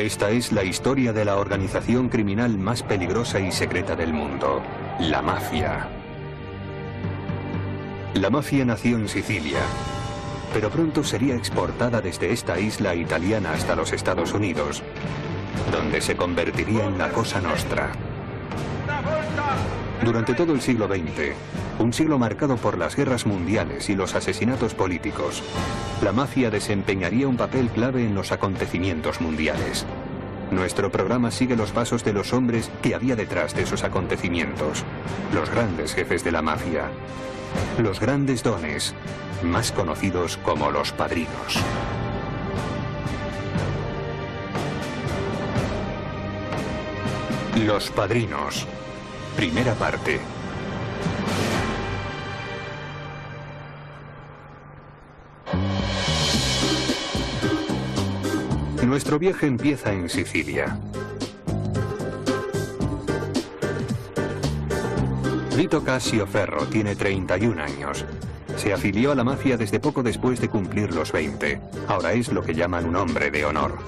Esta es la historia de la organización criminal más peligrosa y secreta del mundo, la mafia. La mafia nació en Sicilia, pero pronto sería exportada desde esta isla italiana hasta los Estados Unidos, donde se convertiría en la Cosa Nostra. Durante todo el siglo XX, un siglo marcado por las guerras mundiales y los asesinatos políticos, la mafia desempeñaría un papel clave en los acontecimientos mundiales. Nuestro programa sigue los pasos de los hombres que había detrás de esos acontecimientos, los grandes jefes de la mafia, los grandes dones, más conocidos como los padrinos. Los padrinos. Primera parte. Nuestro viaje empieza en Sicilia. Vito Cascioferro tiene 31 años. Se afilió a la mafia desde poco después de cumplir los 20. Ahora es lo que llaman un hombre de honor.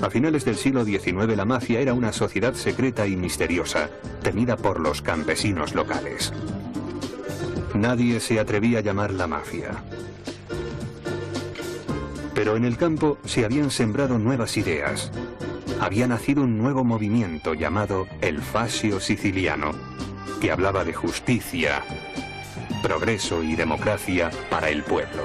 A finales del siglo XIX la mafia era una sociedad secreta y misteriosa, temida por los campesinos locales. Nadie se atrevía a llamarla mafia. Pero en el campo se habían sembrado nuevas ideas. Había nacido un nuevo movimiento llamado el Fascio Siciliano, que hablaba de justicia, progreso y democracia para el pueblo.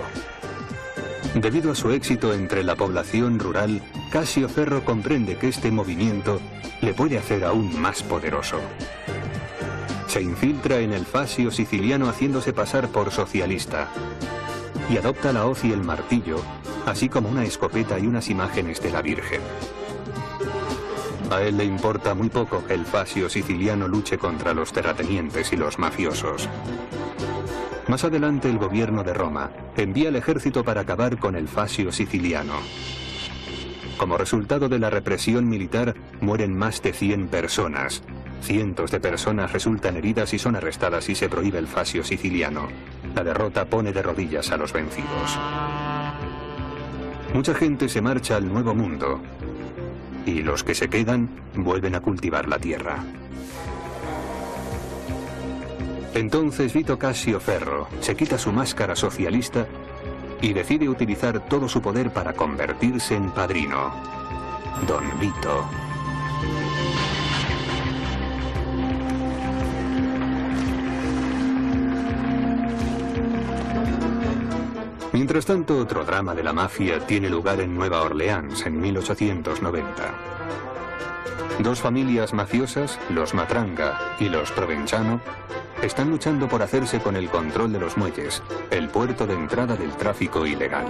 Debido a su éxito entre la población rural, Cascioferro comprende que este movimiento le puede hacer aún más poderoso. Se infiltra en el Fascio Siciliano haciéndose pasar por socialista y adopta la hoz y el martillo, así como una escopeta y unas imágenes de la Virgen. A él le importa muy poco que el Fascio Siciliano luche contra los terratenientes y los mafiosos. Más adelante el gobierno de Roma envía el ejército para acabar con el Fascio Siciliano. Como resultado de la represión militar, mueren más de 100 personas. Cientos de personas resultan heridas y son arrestadas y se prohíbe el Fascio Siciliano. La derrota pone de rodillas a los vencidos. Mucha gente se marcha al Nuevo Mundo y los que se quedan vuelven a cultivar la tierra. Entonces Vito Cascioferro se quita su máscara socialista y decide utilizar todo su poder para convertirse en padrino. Don Vito. Mientras tanto, otro drama de la mafia tiene lugar en Nueva Orleans en 1890. Dos familias mafiosas, los Matranga y los Provenzano, están luchando por hacerse con el control de los muelles, el puerto de entrada del tráfico ilegal.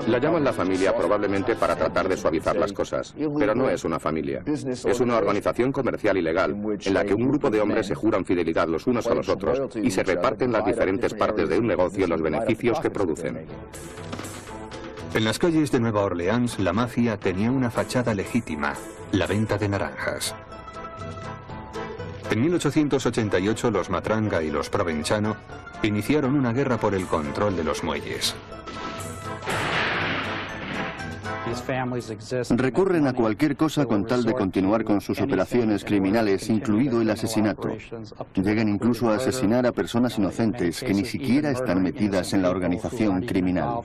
La llaman la familia probablemente para tratar de suavizar las cosas, pero no es una familia. Es una organización comercial ilegal, en la que un grupo de hombres se juran fidelidad los unos a los otros y se reparten las diferentes partes de un negocio los beneficios que producen. En las calles de Nueva Orleans, la mafia tenía una fachada legítima, la venta de naranjas. En 1888 los Matranga y los Provenzano iniciaron una guerra por el control de los muelles. Recurren a cualquier cosa con tal de continuar con sus operaciones criminales, incluido el asesinato. Llegan incluso a asesinar a personas inocentes que ni siquiera están metidas en la organización criminal.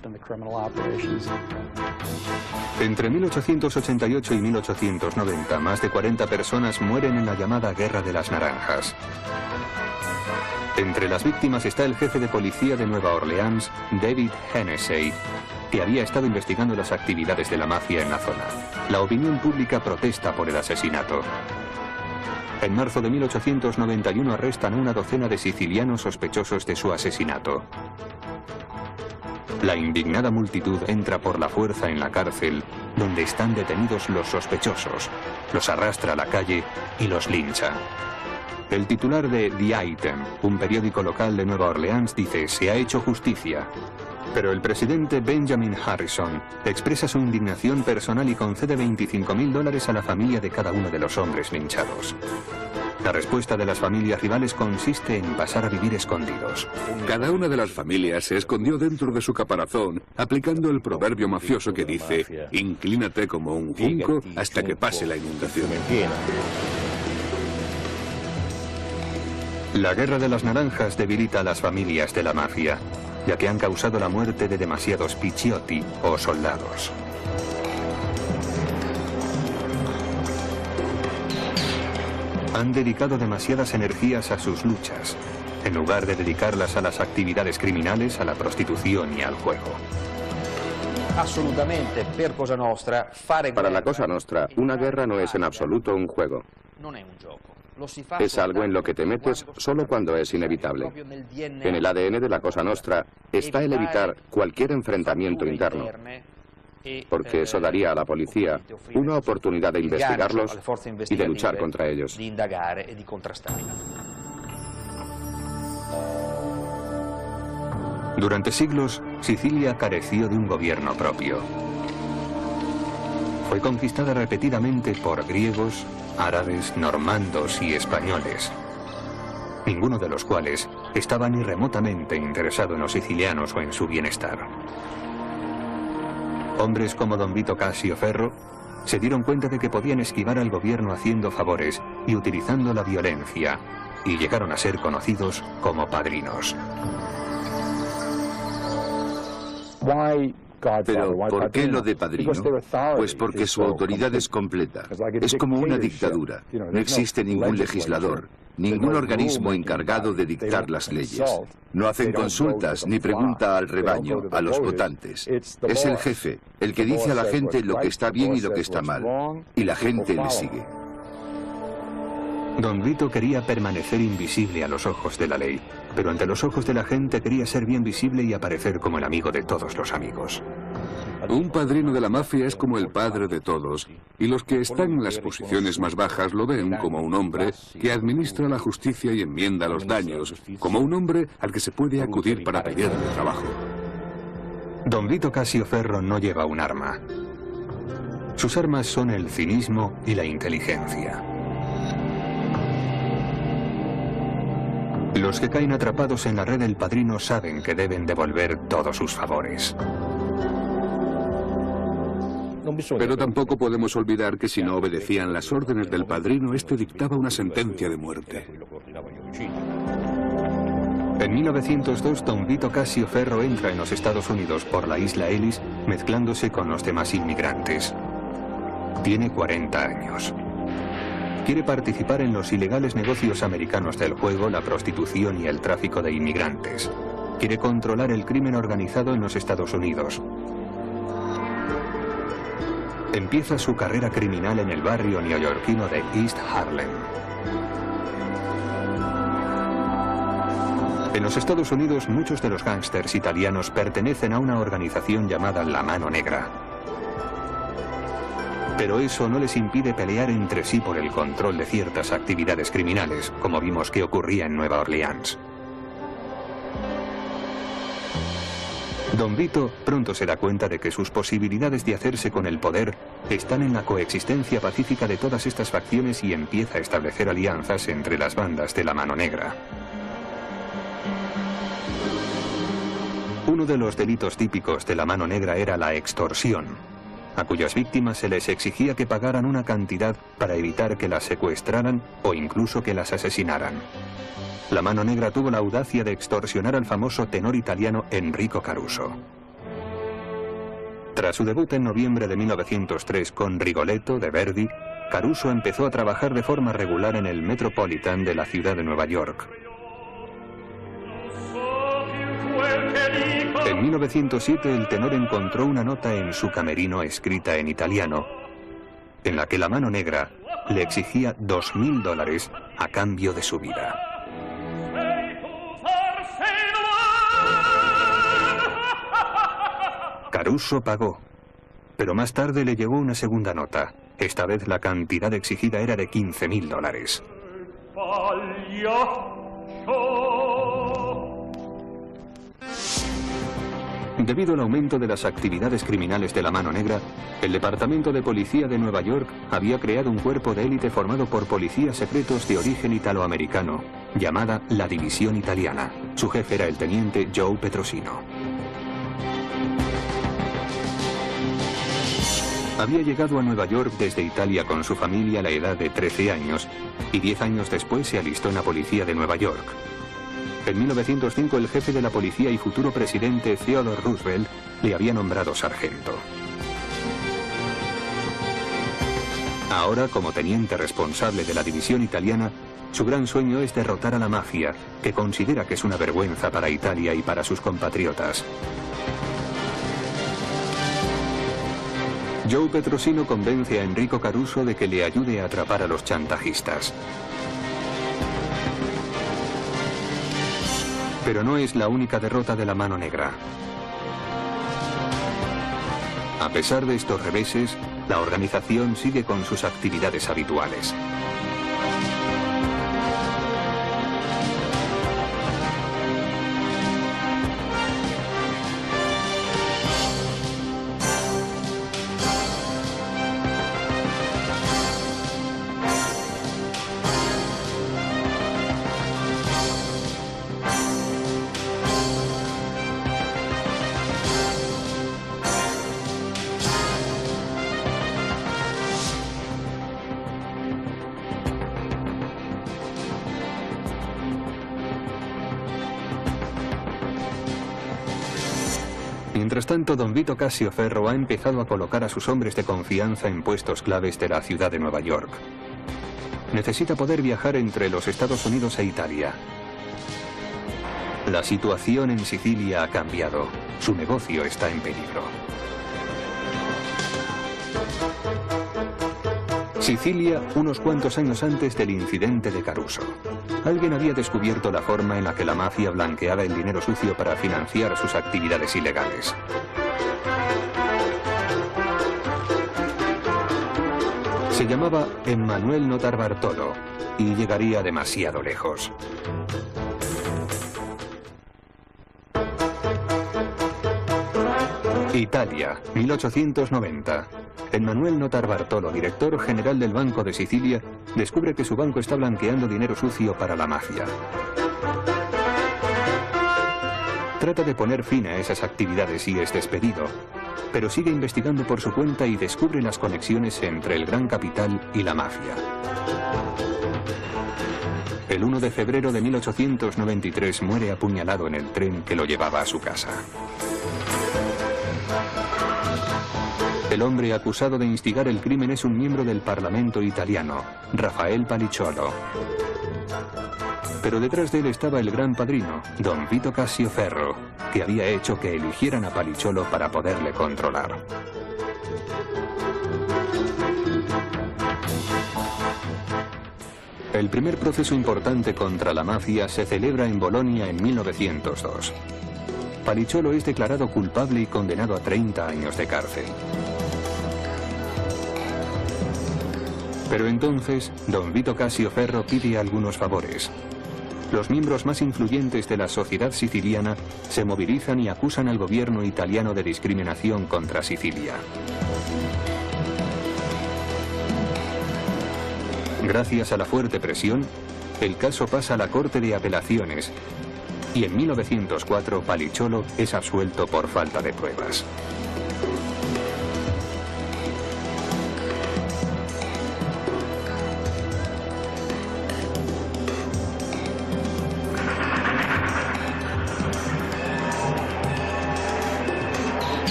Entre 1888 y 1890, más de 40 personas mueren en la llamada Guerra de las Naranjas. Entre las víctimas está el jefe de policía de Nueva Orleans, David Hennessey, que había estado investigando las actividades de la mafia en la zona. La opinión pública protesta por el asesinato. En marzo de 1891 arrestan a una docena de sicilianos sospechosos de su asesinato. La indignada multitud entra por la fuerza en la cárcel, donde están detenidos los sospechosos, los arrastra a la calle y los lincha. El titular de The Item, un periódico local de Nueva Orleans, dice: "Se ha hecho justicia". Pero el presidente Benjamin Harrison expresa su indignación personal y concede $25.000 a la familia de cada uno de los hombres linchados. La respuesta de las familias rivales consiste en pasar a vivir escondidos. Cada una de las familias se escondió dentro de su caparazón, aplicando el proverbio mafioso que dice: inclínate como un junco hasta que pase la inundación. La guerra de las naranjas debilita a las familias de la mafia, ya que han causado la muerte de demasiados picciotti o soldados. Han dedicado demasiadas energías a sus luchas, en lugar de dedicarlas a las actividades criminales, a la prostitución y al juego. Para la Cosa Nostra, una guerra no es en absoluto un juego. Es algo en lo que te metes solo cuando es inevitable. En el ADN de la Cosa Nostra está el evitar cualquier enfrentamiento interno, porque eso daría a la policía una oportunidad de investigarlos y de luchar contra ellos. Durante siglos, Sicilia careció de un gobierno propio. Fue conquistada repetidamente por griegos, árabes, normandos y españoles, ninguno de los cuales estaba ni remotamente interesado en los sicilianos o en su bienestar. Hombres como don Vito Casio Ferro se dieron cuenta de que podían esquivar al gobierno haciendo favores y utilizando la violencia, y llegaron a ser conocidos como padrinos. Pero, ¿por qué lo de padrino? Pues porque su autoridad es completa. Es como una dictadura. No existe ningún legislador, ningún organismo encargado de dictar las leyes. No hacen consultas ni pregunta al rebaño, a los votantes. Es el jefe, el que dice a la gente lo que está bien y lo que está mal. Y la gente le sigue. Don Vito quería permanecer invisible a los ojos de la ley, pero ante los ojos de la gente quería ser bien visible y aparecer como el amigo de todos los amigos. Un padrino de la mafia es como el padre de todos, y los que están en las posiciones más bajas lo ven como un hombre que administra la justicia y enmienda los daños, como un hombre al que se puede acudir para pedirle trabajo. Don Vito Casio Ferro no lleva un arma. Sus armas son el cinismo y la inteligencia. Los que caen atrapados en la red del padrino saben que deben devolver todos sus favores. Pero tampoco podemos olvidar que si no obedecían las órdenes del padrino, este dictaba una sentencia de muerte. En 1902, don Vito Casio Ferro entra en los Estados Unidos por la isla Ellis, mezclándose con los demás inmigrantes. Tiene 40 años. Quiere participar en los ilegales negocios americanos del juego, la prostitución y el tráfico de inmigrantes. Quiere controlar el crimen organizado en los Estados Unidos. Empieza su carrera criminal en el barrio neoyorquino de East Harlem. En los Estados Unidos, muchos de los gángsters italianos pertenecen a una organización llamada La Mano Negra. Pero eso no les impide pelear entre sí por el control de ciertas actividades criminales, como vimos que ocurría en Nueva Orleans. Don Vito pronto se da cuenta de que sus posibilidades de hacerse con el poder están en la coexistencia pacífica de todas estas facciones y empieza a establecer alianzas entre las bandas de La Mano Negra. Uno de los delitos típicos de La Mano Negra era la extorsión, a cuyas víctimas se les exigía que pagaran una cantidad para evitar que las secuestraran o incluso que las asesinaran. La Mano Negra tuvo la audacia de extorsionar al famoso tenor italiano Enrico Caruso. Tras su debut en noviembre de 1903 con Rigoletto de Verdi, Caruso empezó a trabajar de forma regular en el Metropolitan de la ciudad de Nueva York. En 1907 el tenor encontró una nota en su camerino escrita en italiano, en la que La Mano Negra le exigía $2.000 a cambio de su vida. Caruso pagó, pero más tarde le llegó una segunda nota. Esta vez la cantidad exigida era de $15.000. Debido al aumento de las actividades criminales de la mano negra, el Departamento de Policía de Nueva York había creado un cuerpo de élite formado por policías secretos de origen italoamericano, llamada la División Italiana. Su jefe era el teniente Joe Petrosino. Había llegado a Nueva York desde Italia con su familia a la edad de 13 años y 10 años después se alistó en la policía de Nueva York. En 1905 el jefe de la policía y futuro presidente Theodore Roosevelt le había nombrado sargento. Ahora, como teniente responsable de la división italiana, su gran sueño es derrotar a la mafia, que considera que es una vergüenza para Italia y para sus compatriotas. Joe Petrosino convence a Enrico Caruso de que le ayude a atrapar a los chantajistas. Pero no es la única derrota de la mano negra. A pesar de estos reveses, la organización sigue con sus actividades habituales. Mientras tanto, don Vito Cassioferro ha empezado a colocar a sus hombres de confianza en puestos claves de la ciudad de Nueva York. Necesita poder viajar entre los Estados Unidos e Italia. La situación en Sicilia ha cambiado. Su negocio está en peligro. Sicilia, unos cuantos años antes del incidente de Caruso. Alguien había descubierto la forma en la que la mafia blanqueaba el dinero sucio para financiar sus actividades ilegales. Se llamaba Emanuele Notarbartolo y llegaría demasiado lejos. Italia, 1890. Emanuele Notarbartolo, director general del Banco de Sicilia, descubre que su banco está blanqueando dinero sucio para la mafia. Trata de poner fin a esas actividades y es despedido, pero sigue investigando por su cuenta y descubre las conexiones entre el gran capital y la mafia. El 1 de febrero de 1893 muere apuñalado en el tren que lo llevaba a su casa. El hombre acusado de instigar el crimen es un miembro del Parlamento italiano, Raffaele Palicciolo. Pero detrás de él estaba el gran padrino, don Vito Cassioferro, que había hecho que eligieran a Palicciolo para poderle controlar. El primer proceso importante contra la mafia se celebra en Bolonia en 1902. Palicciolo es declarado culpable y condenado a 30 años de cárcel. Pero entonces, don Vito Cassioferro pide algunos favores. Los miembros más influyentes de la sociedad siciliana se movilizan y acusan al gobierno italiano de discriminación contra Sicilia. Gracias a la fuerte presión, el caso pasa a la Corte de Apelaciones y en 1904 Palicciolo es absuelto por falta de pruebas.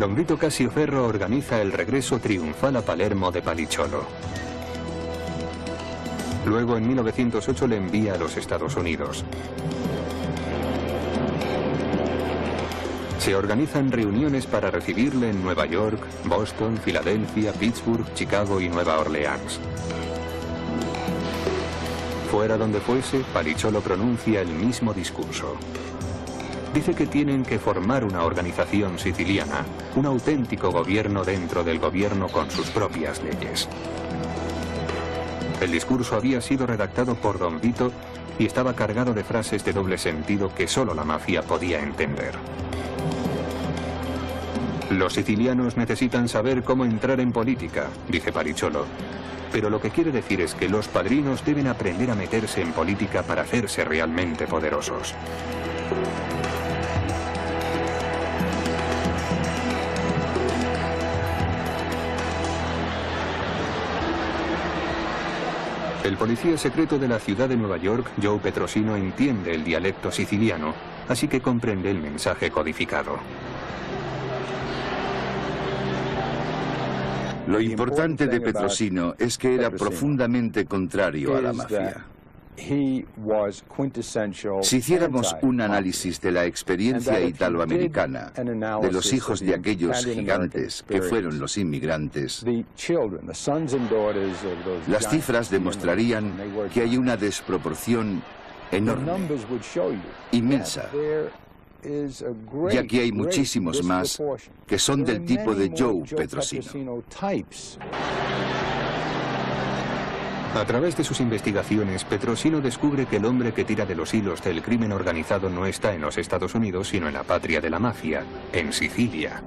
Don Vito Cassioferro organiza el regreso triunfal a Palermo de Palicciolo. Luego, en 1908, le envía a los Estados Unidos. Se organizan reuniones para recibirle en Nueva York, Boston, Filadelfia, Pittsburgh, Chicago y Nueva Orleans. Fuera donde fuese, Palicciolo pronuncia el mismo discurso. Dice que tienen que formar una organización siciliana, un auténtico gobierno dentro del gobierno con sus propias leyes. El discurso había sido redactado por don Vito y estaba cargado de frases de doble sentido que solo la mafia podía entender. Los sicilianos necesitan saber cómo entrar en política, dice Paricholo. Pero lo que quiere decir es que los padrinos deben aprender a meterse en política para hacerse realmente poderosos. El policía secreto de la ciudad de Nueva York, Joe Petrosino, entiende el dialecto siciliano, así que comprende el mensaje codificado. Lo importante de Petrosino es que era profundamente contrario a la mafia. Si hiciéramos un análisis de la experiencia italoamericana, de los hijos de aquellos gigantes que fueron los inmigrantes, las cifras demostrarían que hay una desproporción enorme, inmensa. Y aquí hay muchísimos más que son del tipo de Joe Petrosino. A través de sus investigaciones, Petrosino descubre que el hombre que tira de los hilos del crimen organizado no está en los Estados Unidos, sino en la patria de la mafia, en Sicilia.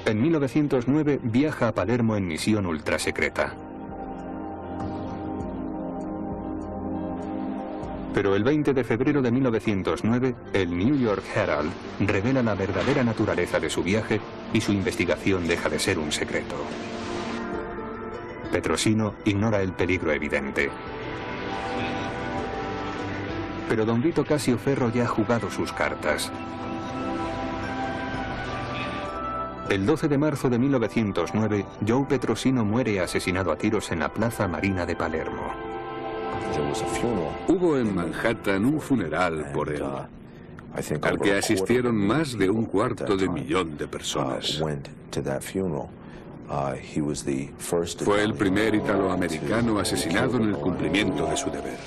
En 1909 viaja a Palermo en misión ultrasecreta. Pero el 20 de febrero de 1909, el New York Herald revela la verdadera naturaleza de su viaje y su investigación deja de ser un secreto. Petrosino ignora el peligro evidente. Pero don Vito Casio Ferro ya ha jugado sus cartas. El 12 de marzo de 1909, Joe Petrosino muere asesinado a tiros en la Plaza Marina de Palermo. Hubo en Manhattan un funeral por él, al que asistieron más de 250.000 de personas. Fue el primer italoamericano asesinado en el cumplimiento de su deber.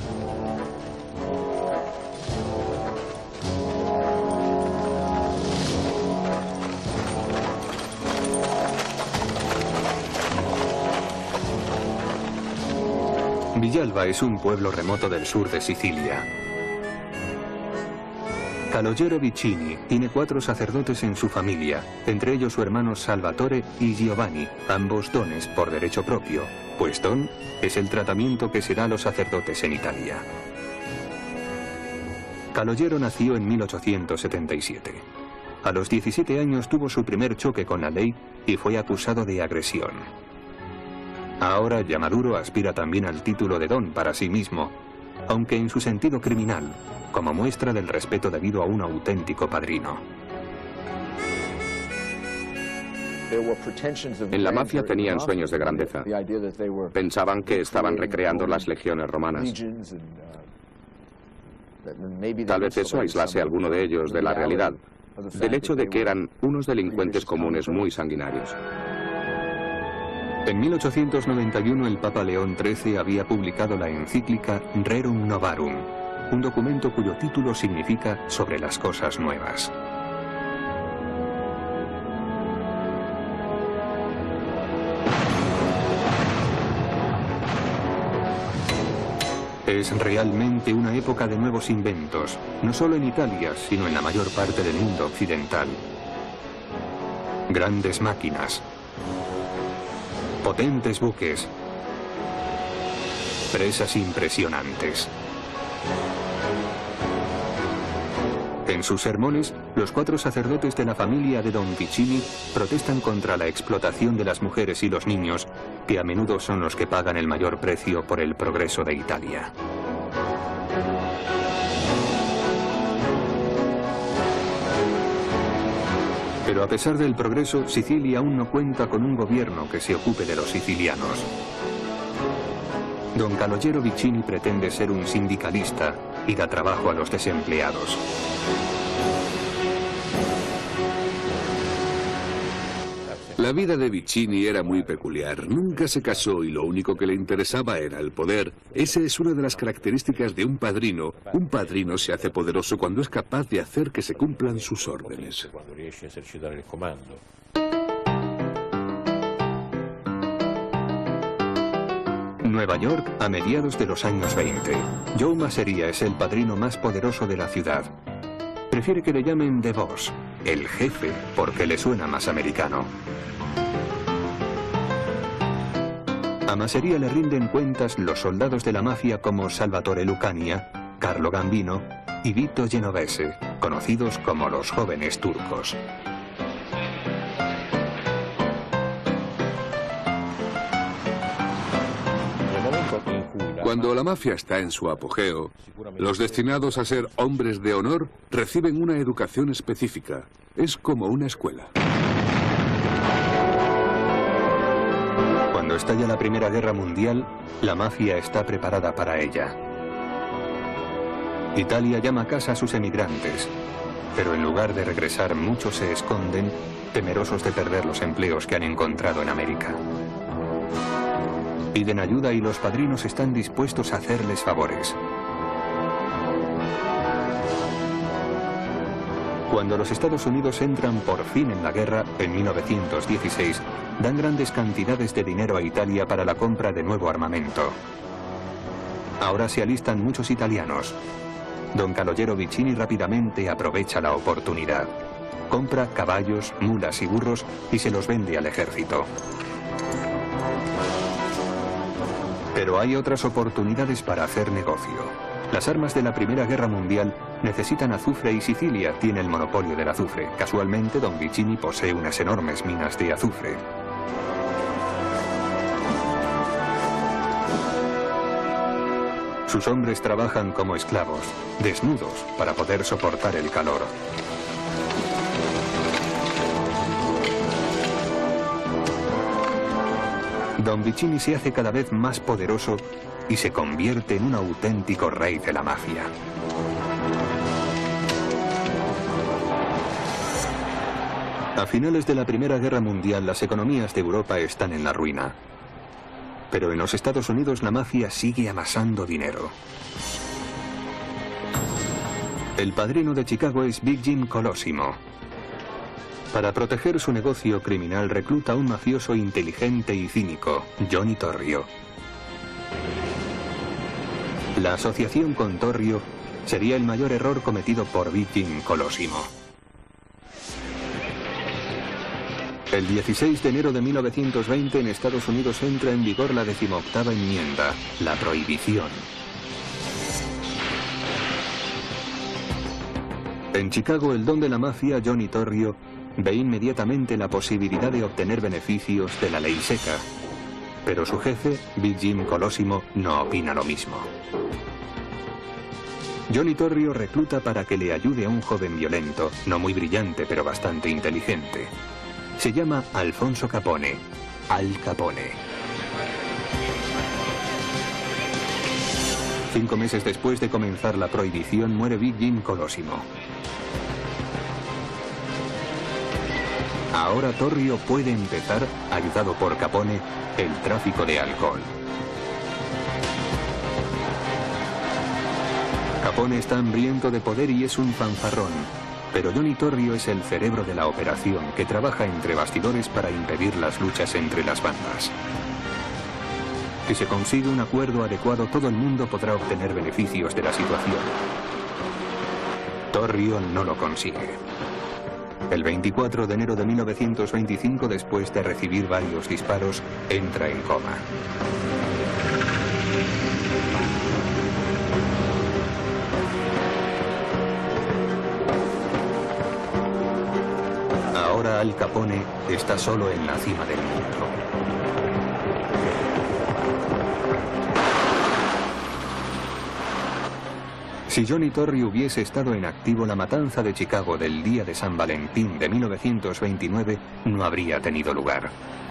Villalba es un pueblo remoto del sur de Sicilia. Calogero Vicini tiene 4 sacerdotes en su familia, entre ellos su hermano Salvatore y Giovanni, ambos dones por derecho propio, pues don es el tratamiento que se da a los sacerdotes en Italia. Calogero nació en 1877. A los 17 años tuvo su primer choque con la ley y fue acusado de agresión. Ahora, ya maduro, aspira también al título de don para sí mismo, aunque en su sentido criminal, como muestra del respeto debido a un auténtico padrino. En la mafia tenían sueños de grandeza. Pensaban que estaban recreando las legiones romanas. Tal vez eso aislase a alguno de ellos de la realidad, del hecho de que eran unos delincuentes comunes muy sanguinarios. En 1891 el Papa León XIII había publicado la encíclica Rerum Novarum, un documento cuyo título significa sobre las cosas nuevas. Es realmente una época de nuevos inventos, no solo en Italia, sino en la mayor parte del mundo occidental. Grandes máquinas, potentes buques, presas impresionantes. En sus sermones, los 4 sacerdotes de la familia de Don Vicini protestan contra la explotación de las mujeres y los niños, que a menudo son los que pagan el mayor precio por el progreso de Italia. Pero a pesar del progreso, Sicilia aún no cuenta con un gobierno que se ocupe de los sicilianos. Don Calogero Vicini pretende ser un sindicalista y da trabajo a los desempleados. La vida de Vicini era muy peculiar. Nunca se casó y lo único que le interesaba era el poder. Esa es una de las características de un padrino. Un padrino se hace poderoso cuando es capaz de hacer que se cumplan sus órdenes. Nueva York a mediados de los años 20. Joe Masseria es el padrino más poderoso de la ciudad. Prefiere que le llamen The Boss, el jefe, porque le suena más americano. A Masseria le rinden cuentas los soldados de la mafia como Salvatore Lucania, Carlo Gambino y Vito Genovese, conocidos como los jóvenes turcos. Cuando la mafia está en su apogeo, los destinados a ser hombres de honor reciben una educación específica. Es como una escuela. Cuando estalla la Primera Guerra Mundial, la mafia está preparada para ella. Italia llama a casa a sus emigrantes, pero en lugar de regresar, muchos se esconden, temerosos de perder los empleos que han encontrado en América. Piden ayuda y los padrinos están dispuestos a hacerles favores. Cuando los Estados Unidos entran por fin en la guerra, en 1916, dan grandes cantidades de dinero a Italia para la compra de nuevo armamento. Ahora se alistan muchos italianos. Don Calogero Vicini rápidamente aprovecha la oportunidad. Compra caballos, mulas y burros y se los vende al ejército. Pero hay otras oportunidades para hacer negocio. Las armas de la Primera Guerra Mundial necesitan azufre y Sicilia tiene el monopolio del azufre. Casualmente, Don Vicini posee unas enormes minas de azufre. Sus hombres trabajan como esclavos, desnudos, para poder soportar el calor. Don Vicini se hace cada vez más poderoso y se convierte en un auténtico rey de la mafia. A finales de la Primera Guerra Mundial, las economías de Europa están en la ruina. Pero en los Estados Unidos la mafia sigue amasando dinero. El padrino de Chicago es Big Jim Colosimo. Para proteger su negocio criminal recluta a un mafioso inteligente y cínico, Johnny Torrio. La asociación con Torrio sería el mayor error cometido por Big Jim Colosimo. El 16 de enero de 1920 en Estados Unidos entra en vigor la 18ª enmienda, la prohibición. En Chicago, el don de la mafia, Johnny Torrio, ve inmediatamente la posibilidad de obtener beneficios de la ley seca. Pero su jefe, Big Jim Colosimo, no opina lo mismo. Johnny Torrio recluta para que le ayude a un joven violento, no muy brillante pero bastante inteligente. Se llama Alfonso Capone, Al Capone. 5 meses después de comenzar la prohibición, muere Big Jim Colosimo. Ahora Torrio puede empezar, ayudado por Capone, el tráfico de alcohol. Capone está hambriento de poder y es un fanfarrón, pero Johnny Torrio es el cerebro de la operación que trabaja entre bastidores para impedir las luchas entre las bandas. Si se consigue un acuerdo adecuado, todo el mundo podrá obtener beneficios de la situación. Torrio no lo consigue. El 24 de enero de 1925, después de recibir varios disparos, entra en coma. Ahora Al Capone está solo en la cima del mundo. Si Johnny Torrio hubiese estado en activo, la matanza de Chicago del día de San Valentín de 1929 no habría tenido lugar.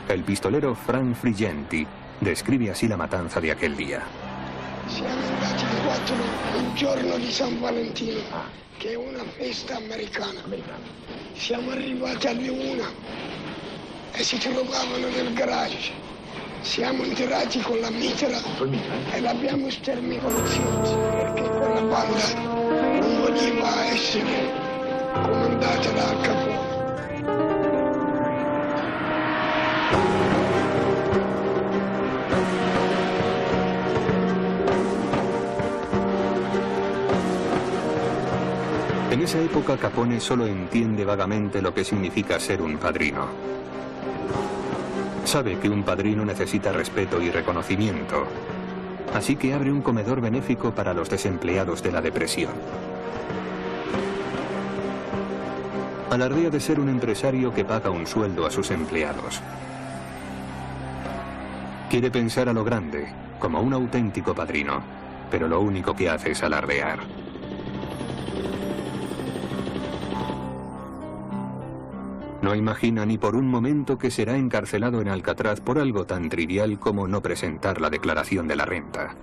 El pistolero Frank Frigenti describe así la matanza de aquel día. Siamo andati alle 4 il giorno di San Valentino, che è una festa americana. Siamo arrivati alle 1 e si trovavano nel garage. Siamo entrati con la mitra e l'abbiamo sterminato perché quella banda non voleva essere comandata da Al Capone. En esa época Capone solo entiende vagamente lo que significa ser un padrino. Sabe que un padrino necesita respeto y reconocimiento, así que abre un comedor benéfico para los desempleados de la depresión. Alardea de ser un empresario que paga un sueldo a sus empleados. Quiere pensar a lo grande, como un auténtico padrino, pero lo único que hace es alardear. No imagina ni por un momento que será encarcelado en Alcatraz por algo tan trivial como no presentar la declaración de la renta.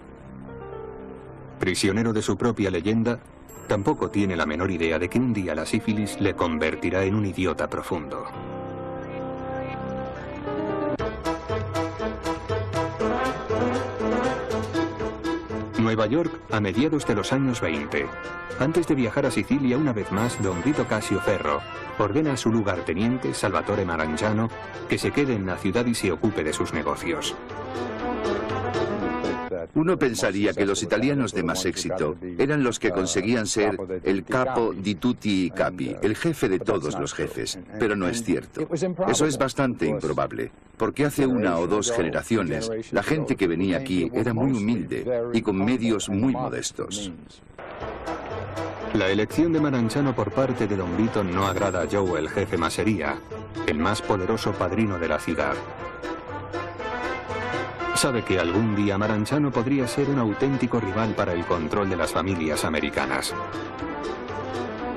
Prisionero de su propia leyenda, tampoco tiene la menor idea de que un día la sífilis le convertirá en un idiota profundo. Nueva York a mediados de los años 20. Antes de viajar a Sicilia una vez más, don Vito Casio Ferro ordena a su lugarteniente, Salvatore Marangiano, que se quede en la ciudad y se ocupe de sus negocios. Uno pensaría que los italianos de más éxito eran los que conseguían ser el capo di tutti i capi, el jefe de todos los jefes, pero no es cierto. Eso es bastante improbable, porque hace una o dos generaciones la gente que venía aquí era muy humilde y con medios muy modestos. La elección de Marangiano por parte de don Vito no agrada a Joe, el jefe Masseria, el más poderoso padrino de la ciudad. Sabe que algún día Marangiano podría ser un auténtico rival para el control de las familias americanas.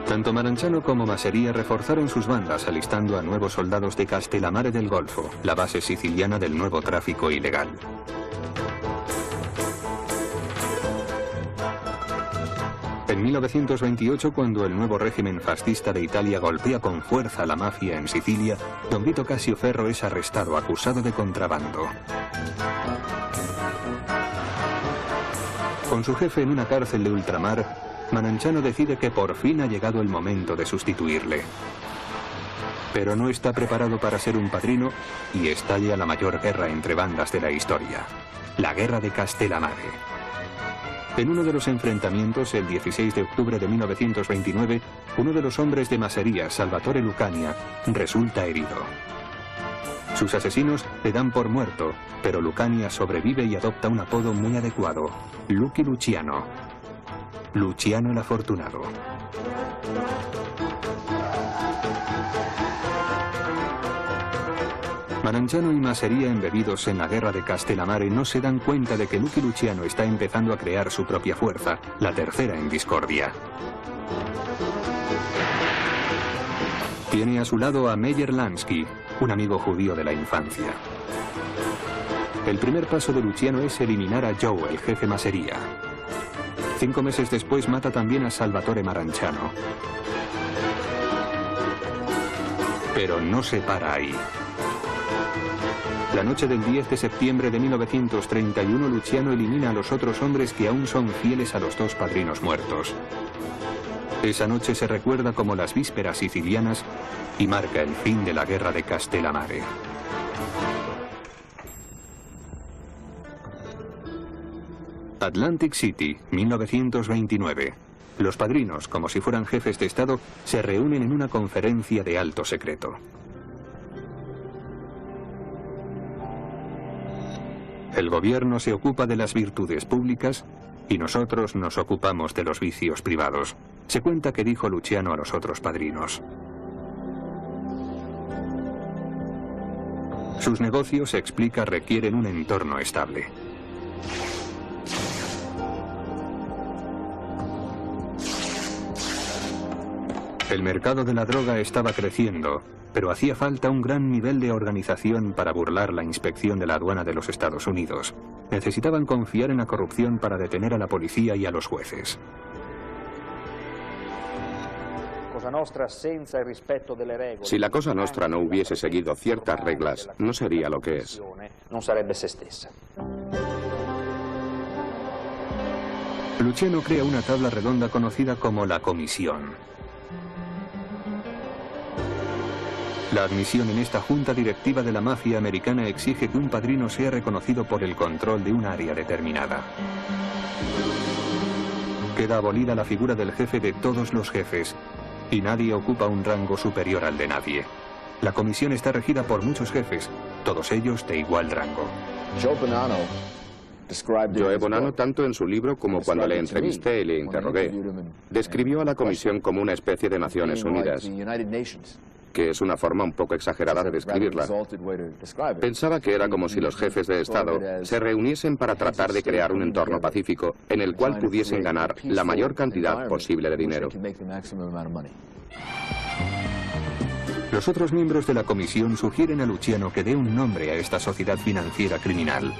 Tanto Marangiano como Masseria reforzaron sus bandas alistando a nuevos soldados de Castellammare del Golfo, la base siciliana del nuevo tráfico ilegal. En 1928, cuando el nuevo régimen fascista de Italia golpea con fuerza a la mafia en Sicilia, don Vito Casio Ferro es arrestado acusado de contrabando. Con su jefe en una cárcel de ultramar, Marangiano decide que por fin ha llegado el momento de sustituirle. Pero no está preparado para ser un padrino y estalla la mayor guerra entre bandas de la historia, la Guerra de Castellammare. En uno de los enfrentamientos, el 16 de octubre de 1929, uno de los hombres de Masseria, Salvatore Lucania, resulta herido. Sus asesinos le dan por muerto, pero Lucania sobrevive y adopta un apodo muy adecuado, Lucky Luciano. Luciano el Afortunado. Marangiano y Masseria, embebidos en la guerra de Castellammare, no se dan cuenta de que Lucky Luciano está empezando a crear su propia fuerza, la tercera en discordia. Tiene a su lado a Meyer Lansky, un amigo judío de la infancia. El primer paso de Luciano es eliminar a Joe, el jefe Masseria. 5 meses después mata también a Salvatore Marangiano. Pero no se para ahí. La noche del 10 de septiembre de 1931, Luciano elimina a los otros hombres que aún son fieles a los dos padrinos muertos. Esa noche se recuerda como las vísperas sicilianas y marca el fin de la guerra de Castellammare. Atlantic City, 1929. Los padrinos, como si fueran jefes de Estado, se reúnen en una conferencia de alto secreto. El gobierno se ocupa de las virtudes públicas y nosotros nos ocupamos de los vicios privados. Se cuenta que dijo Luciano a los otros padrinos. Sus negocios, se explica, requieren un entorno estable. El mercado de la droga estaba creciendo, pero hacía falta un gran nivel de organización para burlar la inspección de la aduana de los Estados Unidos. Necesitaban confiar en la corrupción para detener a la policía y a los jueces. Si la Cosa Nostra no hubiese seguido ciertas reglas, no sería lo que es. Luciano crea una tabla redonda conocida como la Comisión. La admisión en esta junta directiva de la mafia americana exige que un padrino sea reconocido por el control de un área determinada. Queda abolida la figura del jefe de todos los jefes, y nadie ocupa un rango superior al de nadie. La comisión está regida por muchos jefes, todos ellos de igual rango. Joe Bonanno, tanto en su libro como cuando le entrevisté y le interrogué, describió a la comisión como una especie de Naciones Unidas, que es una forma un poco exagerada de describirla. Pensaba que era como si los jefes de Estado se reuniesen para tratar de crear un entorno pacífico en el cual pudiesen ganar la mayor cantidad posible de dinero. Los otros miembros de la comisión sugieren a Luciano que dé un nombre a esta sociedad financiera criminal.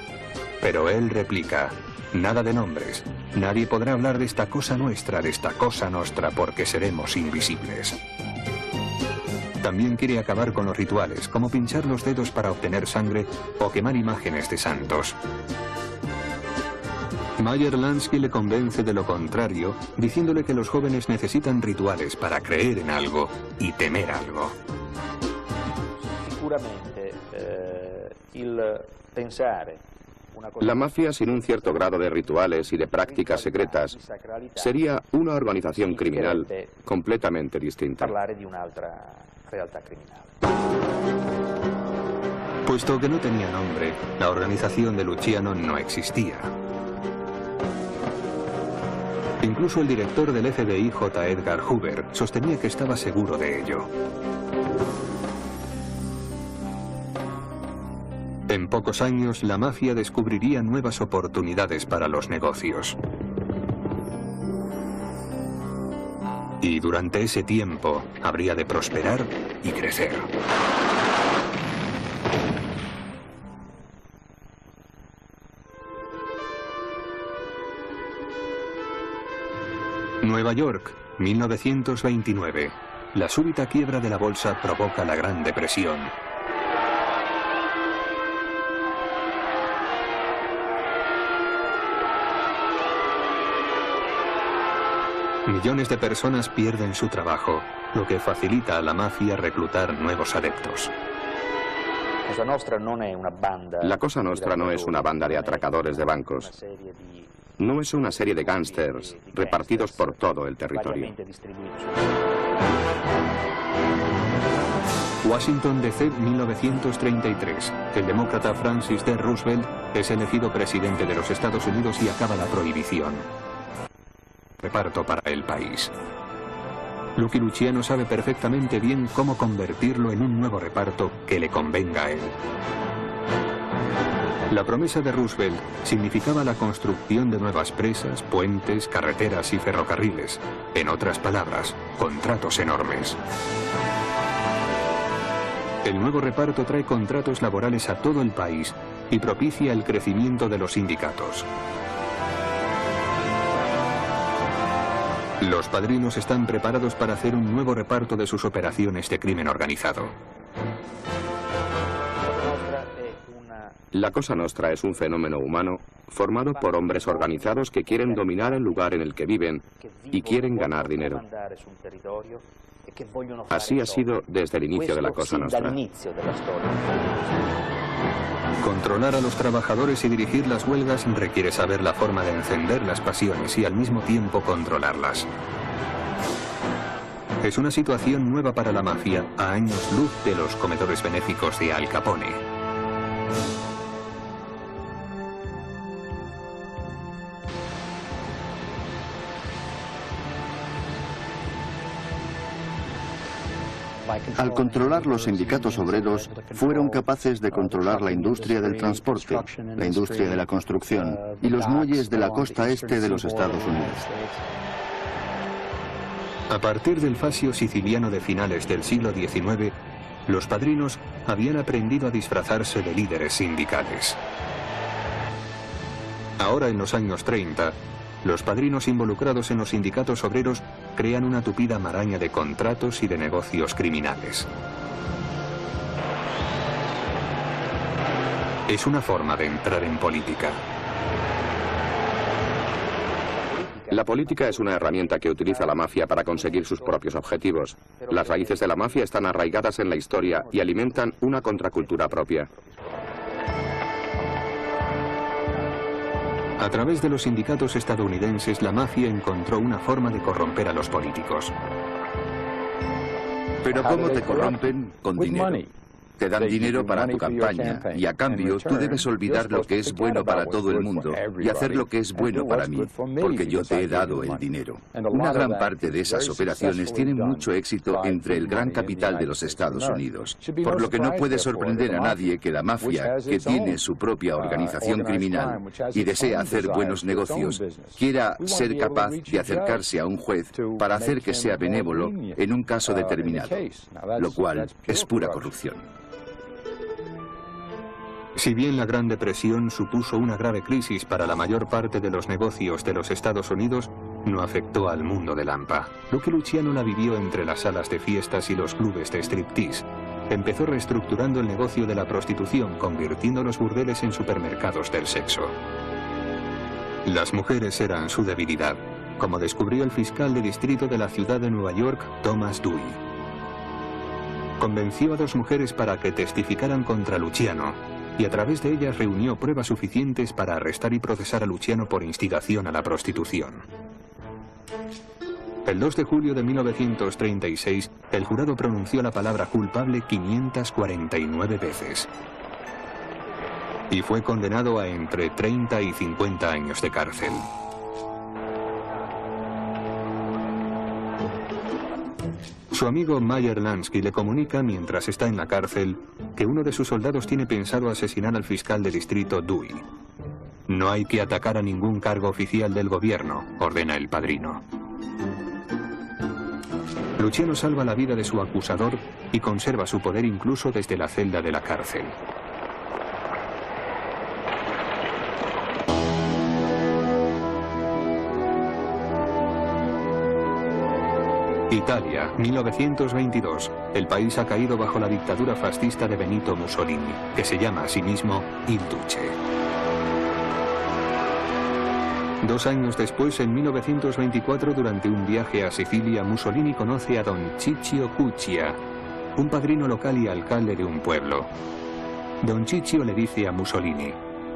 Pero él replica: nada de nombres. Nadie podrá hablar de esta cosa nuestra, de esta cosa nostra, porque seremos invisibles. También quiere acabar con los rituales, como pinchar los dedos para obtener sangre o quemar imágenes de santos. Meyer Lansky le convence de lo contrario, diciéndole que los jóvenes necesitan rituales para creer en algo y temer algo. La mafia, sin un cierto grado de rituales y de prácticas secretas, sería una organización criminal completamente distinta. Puesto que no tenía nombre, la organización de Luciano no existía. Incluso el director del FBI, J. Edgar Hoover, sostenía que estaba seguro de ello. En pocos años, la mafia descubriría nuevas oportunidades para los negocios. Y durante ese tiempo, habría de prosperar y crecer. Nueva York, 1929. La súbita quiebra de la bolsa provoca la Gran Depresión. Millones de personas pierden su trabajo, lo que facilita a la mafia reclutar nuevos adeptos. La Cosa Nostra no es una banda de atracadores de bancos. No es una serie de gángsters repartidos por todo el territorio. Washington DC, 1933. El demócrata Francis D. Roosevelt es elegido presidente de los Estados Unidos y acaba la prohibición. Reparto para el país. Lucky Luciano sabe perfectamente bien cómo convertirlo en un nuevo reparto que le convenga a él. La promesa de Roosevelt significaba la construcción de nuevas presas, puentes, carreteras y ferrocarriles. En otras palabras, contratos enormes. El nuevo reparto trae contratos laborales a todo el país y propicia el crecimiento de los sindicatos. Los padrinos están preparados para hacer un nuevo reparto de sus operaciones de crimen organizado. La Cosa Nostra es un fenómeno humano formado por hombres organizados que quieren dominar el lugar en el que viven y quieren ganar dinero. Así ha sido desde el inicio de la Cosa Nostra. Controlar a los trabajadores y dirigir las huelgas requiere saber la forma de encender las pasiones y al mismo tiempo controlarlas. Es una situación nueva para la mafia, a años luz de los comedores benéficos de Al Capone. Al controlar los sindicatos obreros, fueron capaces de controlar la industria del transporte, la industria de la construcción y los muelles de la costa este de los Estados Unidos. A partir del fascio siciliano de finales del siglo XIX, los padrinos habían aprendido a disfrazarse de líderes sindicales. Ahora, en los años 30, los padrinos involucrados en los sindicatos obreros crean una tupida maraña de contratos y de negocios criminales. Es una forma de entrar en política. La política es una herramienta que utiliza la mafia para conseguir sus propios objetivos. Las raíces de la mafia están arraigadas en la historia y alimentan una contracultura propia. A través de los sindicatos estadounidenses, la mafia encontró una forma de corromper a los políticos. ¿Pero cómo te corrompen? Con dinero. Te dan dinero para tu campaña y a cambio tú debes olvidar lo que es bueno para todo el mundo y hacer lo que es bueno para mí, porque yo te he dado el dinero. Una gran parte de esas operaciones tienen mucho éxito entre el gran capital de los Estados Unidos, por lo que no puede sorprender a nadie que la mafia, que tiene su propia organización criminal y desea hacer buenos negocios, quiera ser capaz de acercarse a un juez para hacer que sea benévolo en un caso determinado, lo cual es pura corrupción. Si bien la Gran Depresión supuso una grave crisis para la mayor parte de los negocios de los Estados Unidos, no afectó al mundo de Lampa. Lucky Luciano la vivió entre las salas de fiestas y los clubes de striptease. Empezó reestructurando el negocio de la prostitución, convirtiendo los burdeles en supermercados del sexo. Las mujeres eran su debilidad, como descubrió el fiscal de distrito de la ciudad de Nueva York, Thomas Dewey. Convenció a 2 mujeres para que testificaran contra Luciano, y a través de ellas reunió pruebas suficientes para arrestar y procesar a Luciano por instigación a la prostitución. El 2 de julio de 1936, el jurado pronunció la palabra culpable 549 veces. Y fue condenado a entre 30 y 50 años de cárcel. Su amigo Meyer Lansky le comunica mientras está en la cárcel que uno de sus soldados tiene pensado asesinar al fiscal de distrito Dewey. No hay que atacar a ningún cargo oficial del gobierno, ordena el padrino. Luciano salva la vida de su acusador y conserva su poder incluso desde la celda de la cárcel. Italia, 1922. El país ha caído bajo la dictadura fascista de Benito Mussolini, que se llama a sí mismo Il Duce. 2 años después, en 1924, durante un viaje a Sicilia, Mussolini conoce a don Ciccio Cuccia, un padrino local y alcalde de un pueblo. Don Ciccio le dice a Mussolini: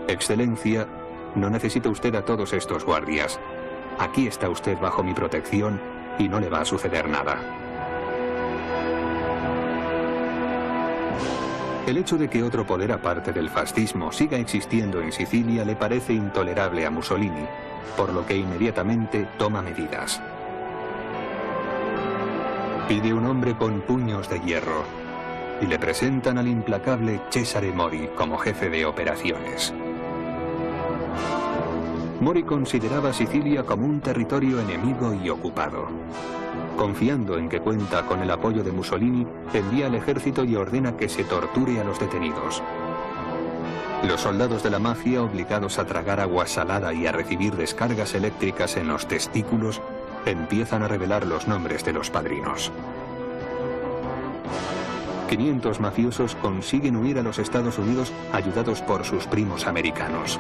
Excelencia, no necesita usted a todos estos guardias. Aquí está usted bajo mi protección y no le va a suceder nada. El hecho de que otro poder aparte del fascismo siga existiendo en Sicilia le parece intolerable a Mussolini, por lo que inmediatamente toma medidas. Pide un hombre con puños de hierro y le presentan al implacable Cesare Mori como jefe de operaciones. Mori consideraba a Sicilia como un territorio enemigo y ocupado. Confiando en que cuenta con el apoyo de Mussolini, envía al ejército y ordena que se torture a los detenidos. Los soldados de la mafia, obligados a tragar agua salada y a recibir descargas eléctricas en los testículos, empiezan a revelar los nombres de los padrinos. 500 mafiosos consiguen huir a los Estados Unidos ayudados por sus primos americanos.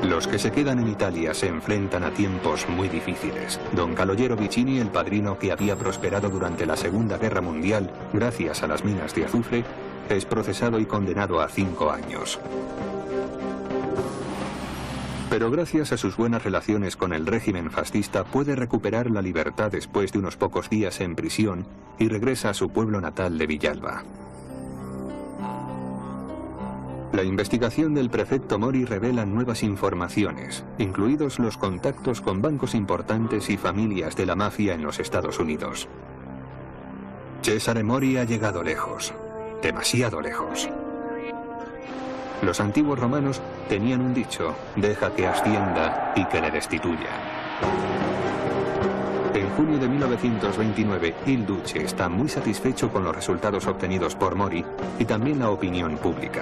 Los que se quedan en Italia se enfrentan a tiempos muy difíciles. Don Calogero Vicini, el padrino que había prosperado durante la Segunda Guerra Mundial gracias a las minas de azufre, es procesado y condenado a 5 años. Pero gracias a sus buenas relaciones con el régimen fascista puede recuperar la libertad después de unos pocos días en prisión y regresa a su pueblo natal de Villalba. La investigación del prefecto Mori revela nuevas informaciones, incluidos los contactos con bancos importantes y familias de la mafia en los Estados Unidos. Cesare Mori ha llegado lejos, demasiado lejos. Los antiguos romanos tenían un dicho: deja que ascienda y que le destituya. En junio de 1929, Il Duce está muy satisfecho con los resultados obtenidos por Mori y también la opinión pública.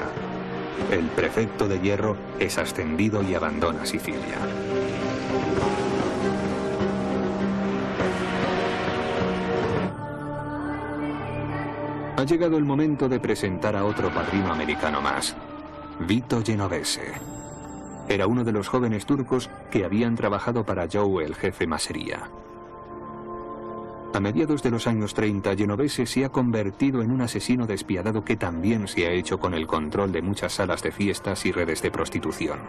El prefecto de hierro es ascendido y abandona Sicilia. Ha llegado el momento de presentar a otro padrino americano más, Vito Genovese. Era uno de los jóvenes turcos que habían trabajado para Joe, el jefe Masseria. A mediados de los años 30, Genovese se ha convertido en un asesino despiadado que también se ha hecho con el control de muchas salas de fiestas y redes de prostitución.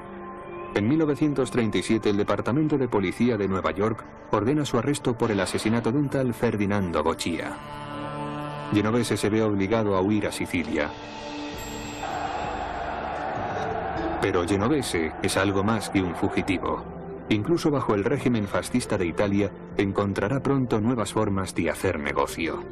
En 1937, el Departamento de Policía de Nueva York ordena su arresto por el asesinato de un tal Ferdinando Boccia. Genovese se ve obligado a huir a Sicilia. Pero Genovese es algo más que un fugitivo. Incluso bajo el régimen fascista de Italia, encontrará pronto nuevas formas de hacer negocio.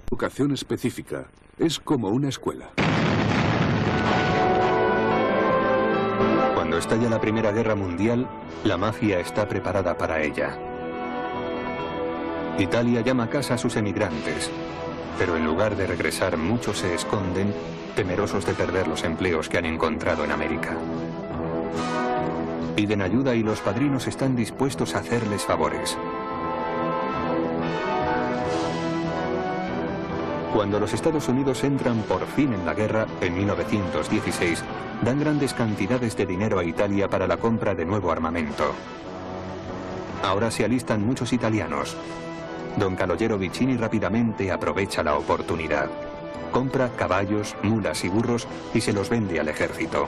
Educación específica. Es como una escuela. Cuando estalla la Primera Guerra Mundial, la mafia está preparada para ella. Italia llama a casa a sus emigrantes, pero en lugar de regresar, muchos se esconden, temerosos de perder los empleos que han encontrado en América. Piden ayuda y los padrinos están dispuestos a hacerles favores. Cuando los Estados Unidos entran por fin en la guerra, en 1916, dan grandes cantidades de dinero a Italia para la compra de nuevo armamento. Ahora se alistan muchos italianos. Don Calogero Vicini rápidamente aprovecha la oportunidad. Compra caballos, mulas y burros y se los vende al ejército.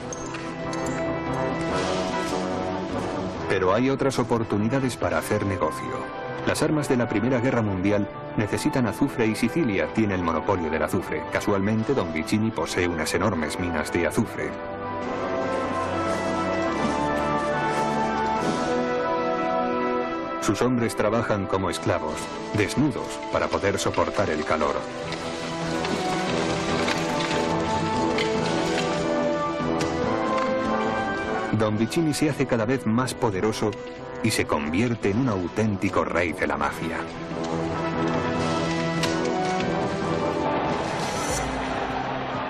Pero hay otras oportunidades para hacer negocio. Las armas de la Primera Guerra Mundial necesitan azufre y Sicilia tiene el monopolio del azufre. Casualmente, Don Vicini posee unas enormes minas de azufre. Sus hombres trabajan como esclavos, desnudos, para poder soportar el calor. Don Vicini se hace cada vez más poderoso y se convierte en un auténtico rey de la mafia.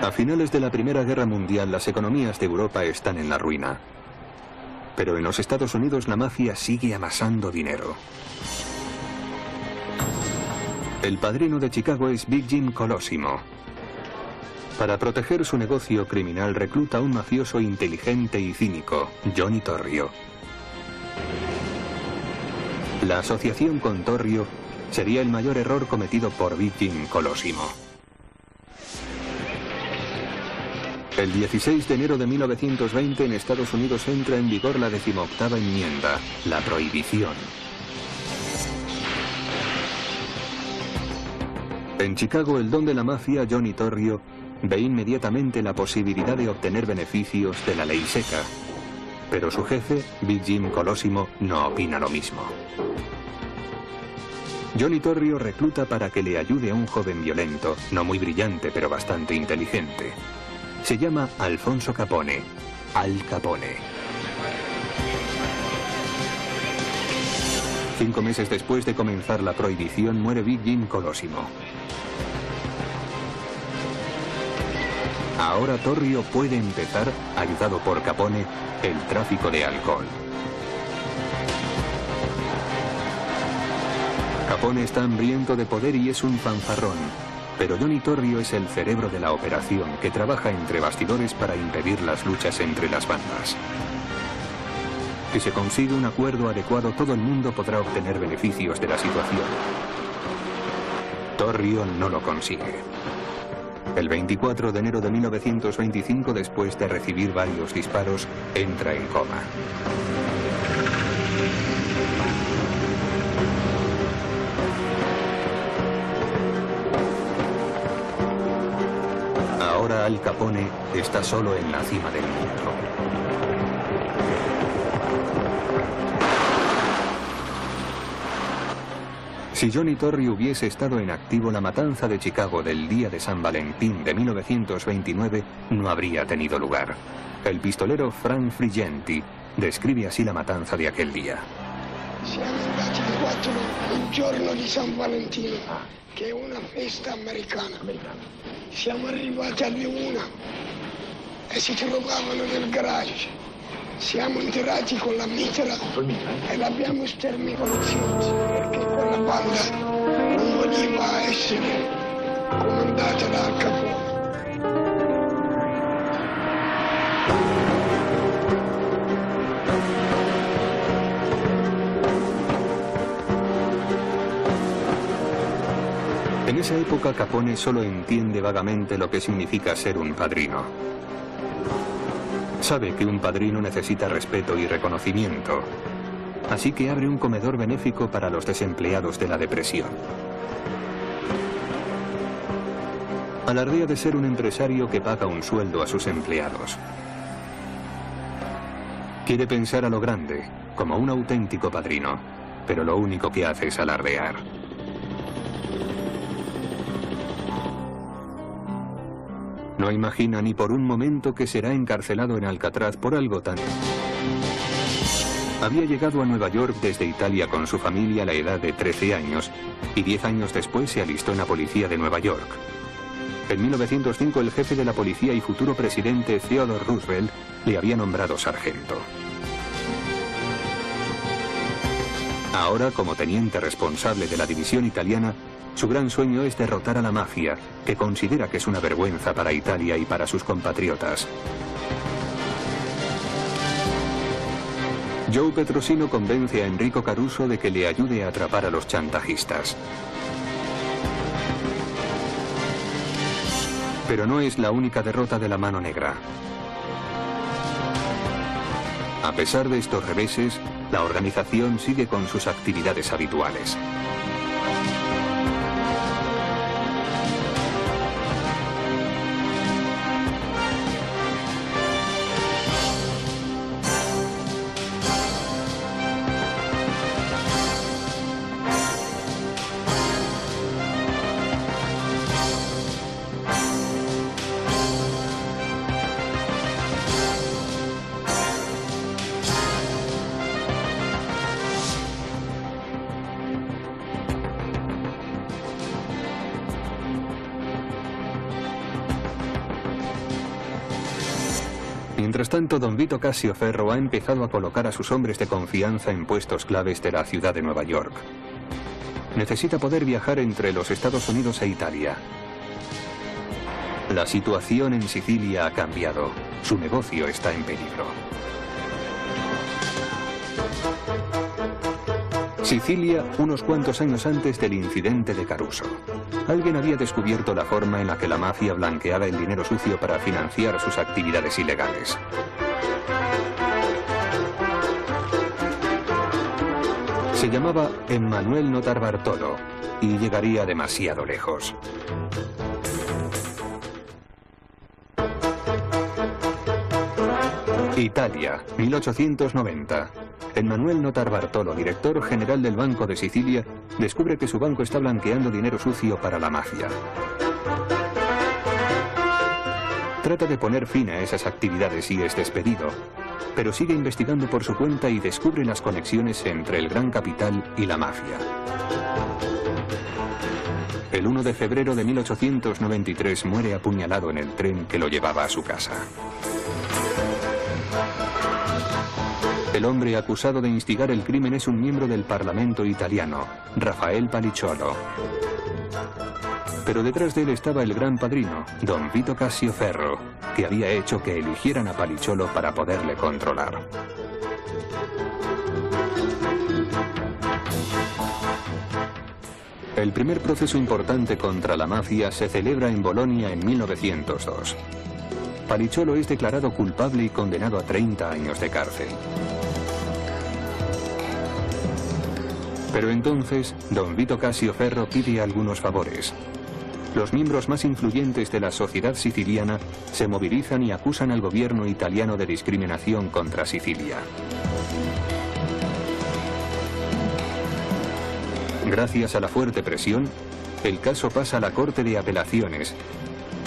A finales de la Primera Guerra Mundial, las economías de Europa están en la ruina. Pero en los Estados Unidos la mafia sigue amasando dinero. El padrino de Chicago es Big Jim Colosimo. Para proteger su negocio criminal recluta a un mafioso inteligente y cínico, Johnny Torrio. La asociación con Torrio sería el mayor error cometido por Big Jim Colosimo. El 16 de enero de 1920 en Estados Unidos entra en vigor la 18ª enmienda, la prohibición. En Chicago, el don de la mafia, Johnny Torrio, ve inmediatamente la posibilidad de obtener beneficios de la ley seca. Pero su jefe, Big Jim Colosimo, no opina lo mismo. Johnny Torrio recluta para que le ayude a un joven violento, no muy brillante pero bastante inteligente. Se llama Alfonso Capone, Al Capone. 5 meses después de comenzar la prohibición, muere Big Jim Colosimo. Ahora Torrio puede empezar, ayudado por Capone, el tráfico de alcohol. Capone está hambriento de poder y es un fanfarrón, pero Johnny Torrio es el cerebro de la operación que trabaja entre bastidores para impedir las luchas entre las bandas. Si se consigue un acuerdo adecuado, todo el mundo podrá obtener beneficios de la situación. Torrio no lo consigue. El 24 de enero de 1925, después de recibir varios disparos, entra en coma. Ahora Al Capone está solo en la cima del mundo. Si Johnny Torrio hubiese estado en activo, la matanza de Chicago del día de San Valentín de 1929 no habría tenido lugar. El pistolero Frank Frigenti describe así la matanza de aquel día. Siamo andati il 4, il giorno di San Valentino, che è una festa americana. Siamo arrivati alle 1 e si trovavano nel garage siamo enterrati con la mitra e l'abbiamo sterminato perché quella banda non voleva essere comandata da Al Capone. En esa época Capone solo entiende vagamente lo que significa ser un padrino. Sabe que un padrino necesita respeto y reconocimiento, así que abre un comedor benéfico para los desempleados de la depresión. Alardea de ser un empresario que paga un sueldo a sus empleados. Quiere pensar a lo grande, como un auténtico padrino, pero lo único que hace es alardear. No imagina ni por un momento que será encarcelado en Alcatraz por algo tan... Había llegado a Nueva York desde Italia con su familia a la edad de 13 años y 10 años después se alistó en la policía de Nueva York. En 1905 el jefe de la policía y futuro presidente Theodore Roosevelt le había nombrado sargento. Ahora, como teniente responsable de la división italiana, su gran sueño es derrotar a la mafia, que considera que es una vergüenza para Italia y para sus compatriotas. Joe Petrosino convence a Enrico Caruso de que le ayude a atrapar a los chantajistas. Pero no es la única derrota de la Mano Negra. A pesar de estos reveses, la organización sigue con sus actividades habituales. Mientras tanto, don Vito Cassio Ferro ha empezado a colocar a sus hombres de confianza en puestos claves de la ciudad de Nueva York. Necesita poder viajar entre los Estados Unidos e Italia. La situación en Sicilia ha cambiado. Su negocio está en peligro. Sicilia, unos cuantos años antes del incidente de Caruso. Alguien había descubierto la forma en la que la mafia blanqueaba el dinero sucio para financiar sus actividades ilegales. Se llamaba Emmanuel Notarbartolo y llegaría demasiado lejos. Italia, 1890. Emmanuel Notarbartolo, director general del Banco de Sicilia, descubre que su banco está blanqueando dinero sucio para la mafia. Trata de poner fin a esas actividades y es despedido, pero sigue investigando por su cuenta y descubre las conexiones entre el gran capital y la mafia. El 1 de febrero de 1893 muere apuñalado en el tren que lo llevaba a su casa. El hombre acusado de instigar el crimen es un miembro del Parlamento italiano, Rafael Palicciolo. Pero detrás de él estaba el gran padrino, don Vito Cassio Ferro, que había hecho que eligieran a Palicciolo para poderle controlar. El primer proceso importante contra la mafia se celebra en Bolonia en 1902. Palicciolo es declarado culpable y condenado a 30 años de cárcel. Pero entonces, don Vito Cassio Ferro pide algunos favores. Los miembros más influyentes de la sociedad siciliana se movilizan y acusan al gobierno italiano de discriminación contra Sicilia. Gracias a la fuerte presión, el caso pasa a la Corte de Apelaciones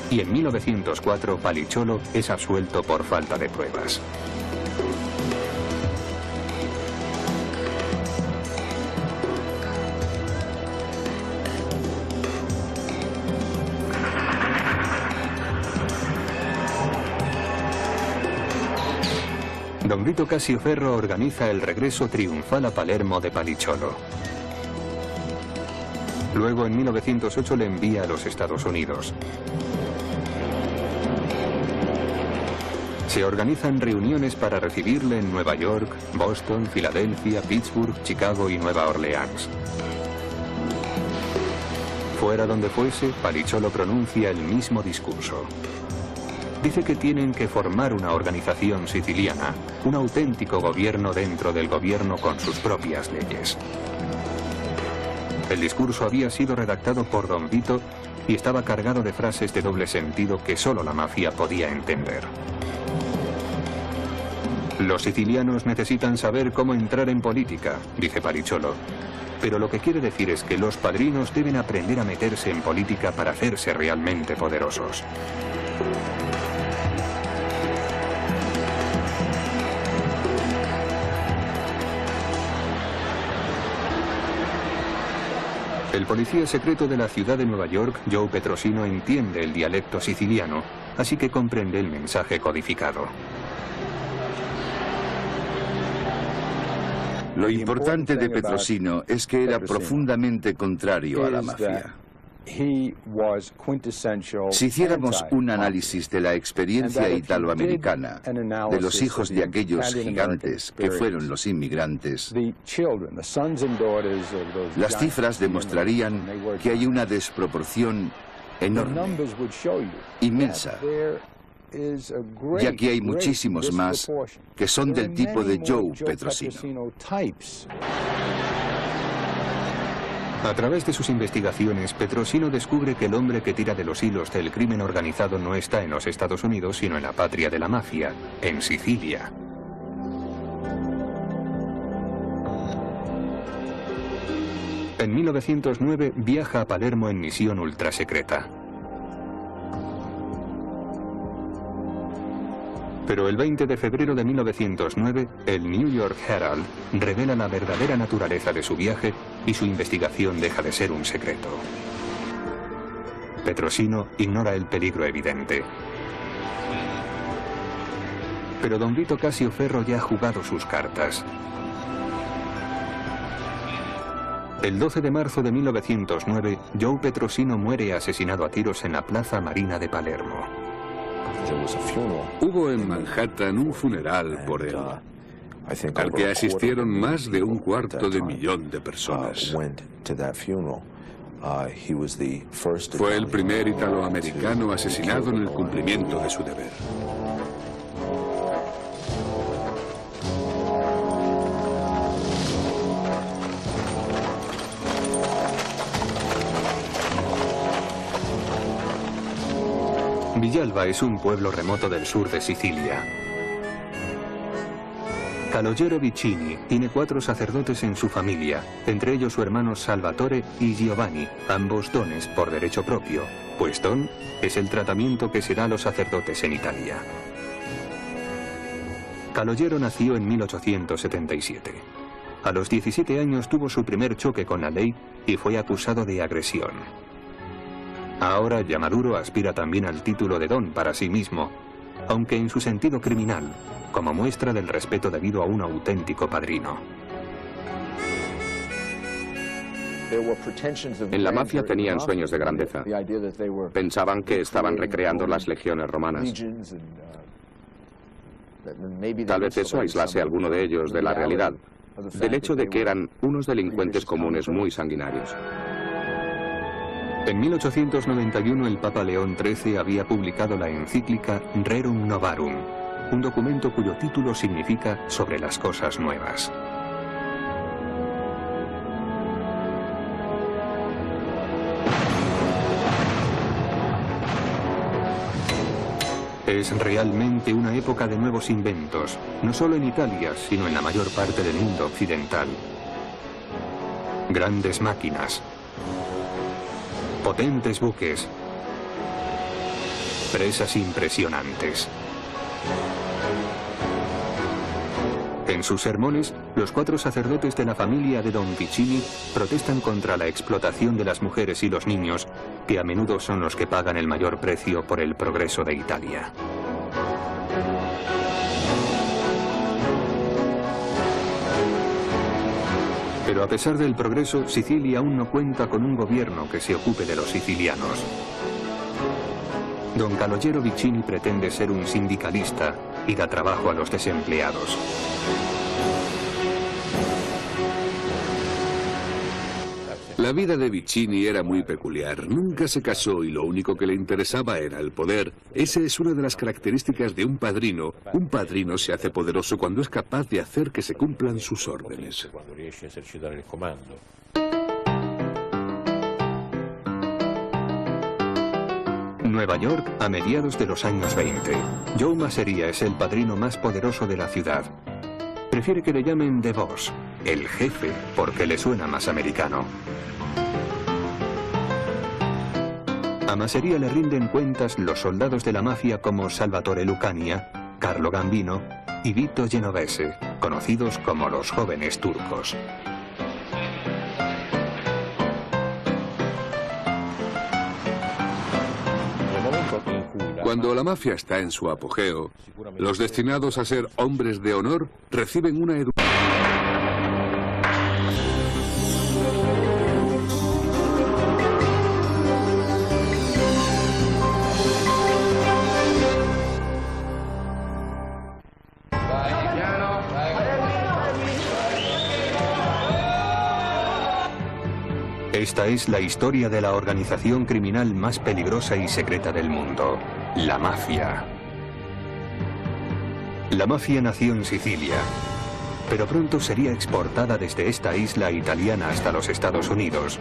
y en 1904 Palicciolo es absuelto por falta de pruebas. Don Vito Cassioferro organiza el regreso triunfal a Palermo de Palicciolo. Luego, en 1908, le envía a los Estados Unidos. Se organizan reuniones para recibirle en Nueva York, Boston, Filadelfia, Pittsburgh, Chicago y Nueva Orleans. Fuera donde fuese, Palicciolo pronuncia el mismo discurso. Dice que tienen que formar una organización siciliana, un auténtico gobierno dentro del gobierno con sus propias leyes. El discurso había sido redactado por Don Vito y estaba cargado de frases de doble sentido que solo la mafia podía entender. Los sicilianos necesitan saber cómo entrar en política, dice Palicciolo, pero lo que quiere decir es que los padrinos deben aprender a meterse en política para hacerse realmente poderosos. El policía secreto de la ciudad de Nueva York, Joe Petrosino, entiende el dialecto siciliano, así que comprende el mensaje codificado. Lo importante de Petrosino es que era profundamente contrario a la mafia. Si hiciéramos un análisis de la experiencia italoamericana, de los hijos de aquellos gigantes que fueron los inmigrantes, las cifras demostrarían que hay una desproporción enorme, inmensa. Y aquí hay muchísimos más que son del tipo de Joe Petrosino. A través de sus investigaciones, Petrosino descubre que el hombre que tira de los hilos del crimen organizado no está en los Estados Unidos, sino en la patria de la mafia, en Sicilia. En 1909 viaja a Palermo en misión ultrasecreta. Pero el 20 de febrero de 1909, el New York Herald revela la verdadera naturaleza de su viaje y su investigación deja de ser un secreto. Petrosino ignora el peligro evidente. Pero Don Vito Cassioferro ya ha jugado sus cartas. El 12 de marzo de 1909, Joe Petrosino muere asesinado a tiros en la Plaza Marina de Palermo. Hubo en Manhattan un funeral por él, al que asistieron más de 250.000 de personas. Fue el primer italoamericano asesinado en el cumplimiento de su deber. Villalba es un pueblo remoto del sur de Sicilia. Calogero Vicini tiene 4 sacerdotes en su familia, entre ellos su hermano Salvatore y Giovanni, ambos dones por derecho propio, pues don es el tratamiento que se da a los sacerdotes en Italia. Calogero nació en 1877. A los 17 años tuvo su primer choque con la ley y fue acusado de agresión. Ahora ya maduro aspira también al título de don para sí mismo, aunque en su sentido criminal, como muestra del respeto debido a un auténtico padrino. En la mafia tenían sueños de grandeza. Pensaban que estaban recreando las legiones romanas. Tal vez eso aislase a alguno de ellos de la realidad, del hecho de que eran unos delincuentes comunes muy sanguinarios. En 1891 el Papa León XIII había publicado la encíclica Rerum Novarum, un documento cuyo título significa sobre las cosas nuevas. Es realmente una época de nuevos inventos, no solo en Italia, sino en la mayor parte del mundo occidental. Grandes máquinas, potentes buques, presas impresionantes. En sus sermones, los 4 sacerdotes de la familia de Don Vicini protestan contra la explotación de las mujeres y los niños, que a menudo son los que pagan el mayor precio por el progreso de Italia. Pero a pesar del progreso, Sicilia aún no cuenta con un gobierno que se ocupe de los sicilianos. Don Calogero Vicini pretende ser un sindicalista y da trabajo a los desempleados. La vida de Vicini era muy peculiar. Nunca se casó y lo único que le interesaba era el poder. Esa es una de las características de un padrino. Un padrino se hace poderoso cuando es capaz de hacer que se cumplan sus órdenes. Nueva York a mediados de los años 20. Joe Masseria es el padrino más poderoso de la ciudad. Prefiere que le llamen The Boss, el jefe, porque le suena más americano. A Masseria le rinden cuentas los soldados de la mafia como Salvatore Lucania, Carlo Gambino y Vito Genovese, conocidos como los jóvenes turcos. Cuando la mafia está en su apogeo, los destinados a ser hombres de honor reciben una educación. Esta es la historia de la organización criminal más peligrosa y secreta del mundo, la mafia. La mafia nació en Sicilia, pero pronto sería exportada desde esta isla italiana hasta los Estados Unidos,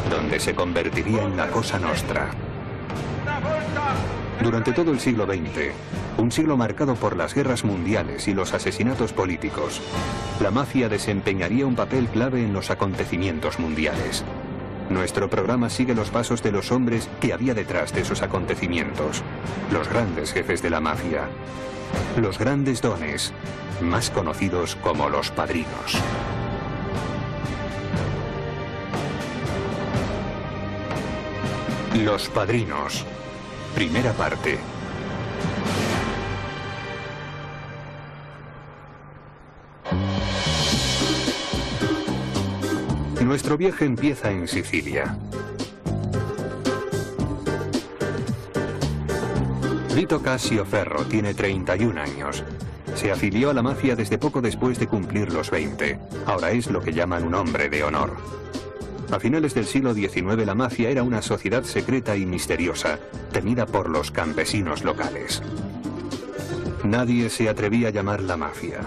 donde se convertiría en la Cosa Nostra. Durante todo el siglo XX, un siglo marcado por las guerras mundiales y los asesinatos políticos, la mafia desempeñaría un papel clave en los acontecimientos mundiales. Nuestro programa sigue los pasos de los hombres que había detrás de esos acontecimientos, los grandes jefes de la mafia, los grandes dones, más conocidos como los padrinos. Los padrinos. Primera parte. Nuestro viaje empieza en Sicilia. Vito Cascioferro tiene 31 años. Se afilió a la mafia desde poco después de cumplir los 20. Ahora es lo que llaman un hombre de honor. A finales del siglo XIX la mafia era una sociedad secreta y misteriosa, temida por los campesinos locales. Nadie se atrevía a llamarla mafia.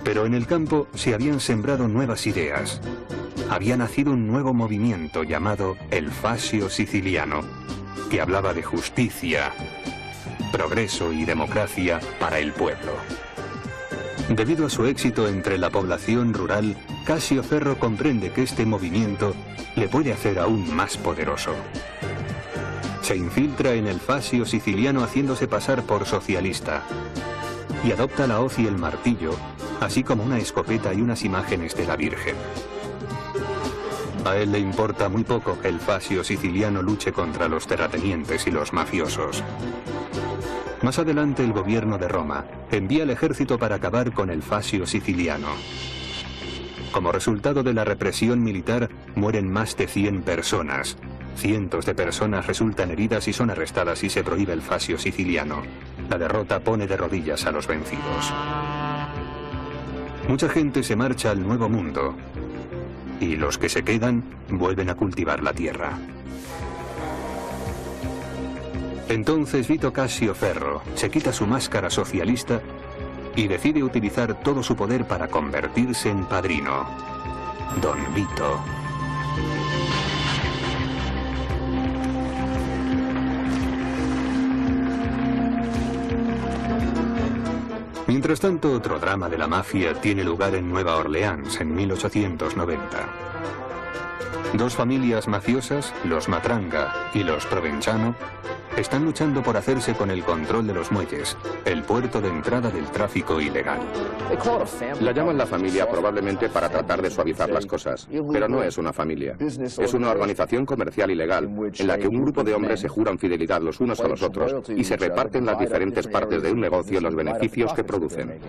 Pero en el campo se habían sembrado nuevas ideas. Había nacido un nuevo movimiento llamado el Fascio Siciliano, que hablaba de justicia, progreso y democracia para el pueblo. Debido a su éxito entre la población rural, Cascioferro comprende que este movimiento le puede hacer aún más poderoso. Se infiltra en el Fascio Siciliano haciéndose pasar por socialista y adopta la hoz y el martillo, así como una escopeta y unas imágenes de la Virgen. A él le importa muy poco que el Fascio Siciliano luche contra los terratenientes y los mafiosos. Más adelante el gobierno de Roma envía al ejército para acabar con el Fascio Siciliano. Como resultado de la represión militar mueren más de 100 personas. Cientos de personas resultan heridas y son arrestadas y se prohíbe el Fascio Siciliano. La derrota pone de rodillas a los vencidos. Mucha gente se marcha al Nuevo Mundo y los que se quedan vuelven a cultivar la tierra. Entonces Vito Cascioferro se quita su máscara socialista y decide utilizar todo su poder para convertirse en padrino. Don Vito. Mientras tanto, otro drama de la mafia tiene lugar en Nueva Orleans en 1890. Dos familias mafiosas, los Matranga y los Provenzano, están luchando por hacerse con el control de los muelles, el puerto de entrada del tráfico ilegal. La llaman la familia probablemente para tratar de suavizar las cosas, pero no es una familia. Es una organización comercial y legal, en la que un grupo de hombres se juran fidelidad los unos a los otros y se reparten las diferentes partes de un negocio los beneficios que producen.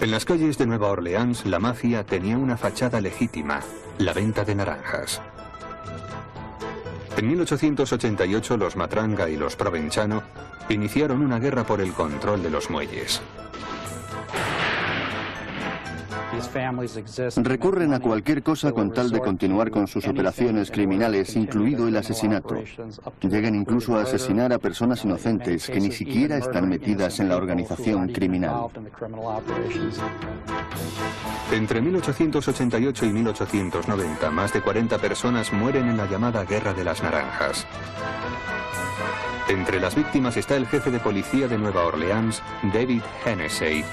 En las calles de Nueva Orleans, la mafia tenía una fachada legítima, la venta de naranjas. En 1888 los Matranga y los Provenzano iniciaron una guerra por el control de los muelles. Recurren a cualquier cosa con tal de continuar con sus operaciones criminales, incluido el asesinato. Llegan incluso a asesinar a personas inocentes que ni siquiera están metidas en la organización criminal. Entre 1888 y 1890, más de 40 personas mueren en la llamada Guerra de las Naranjas. Entre las víctimas está el jefe de policía de Nueva Orleans, David Hennessey,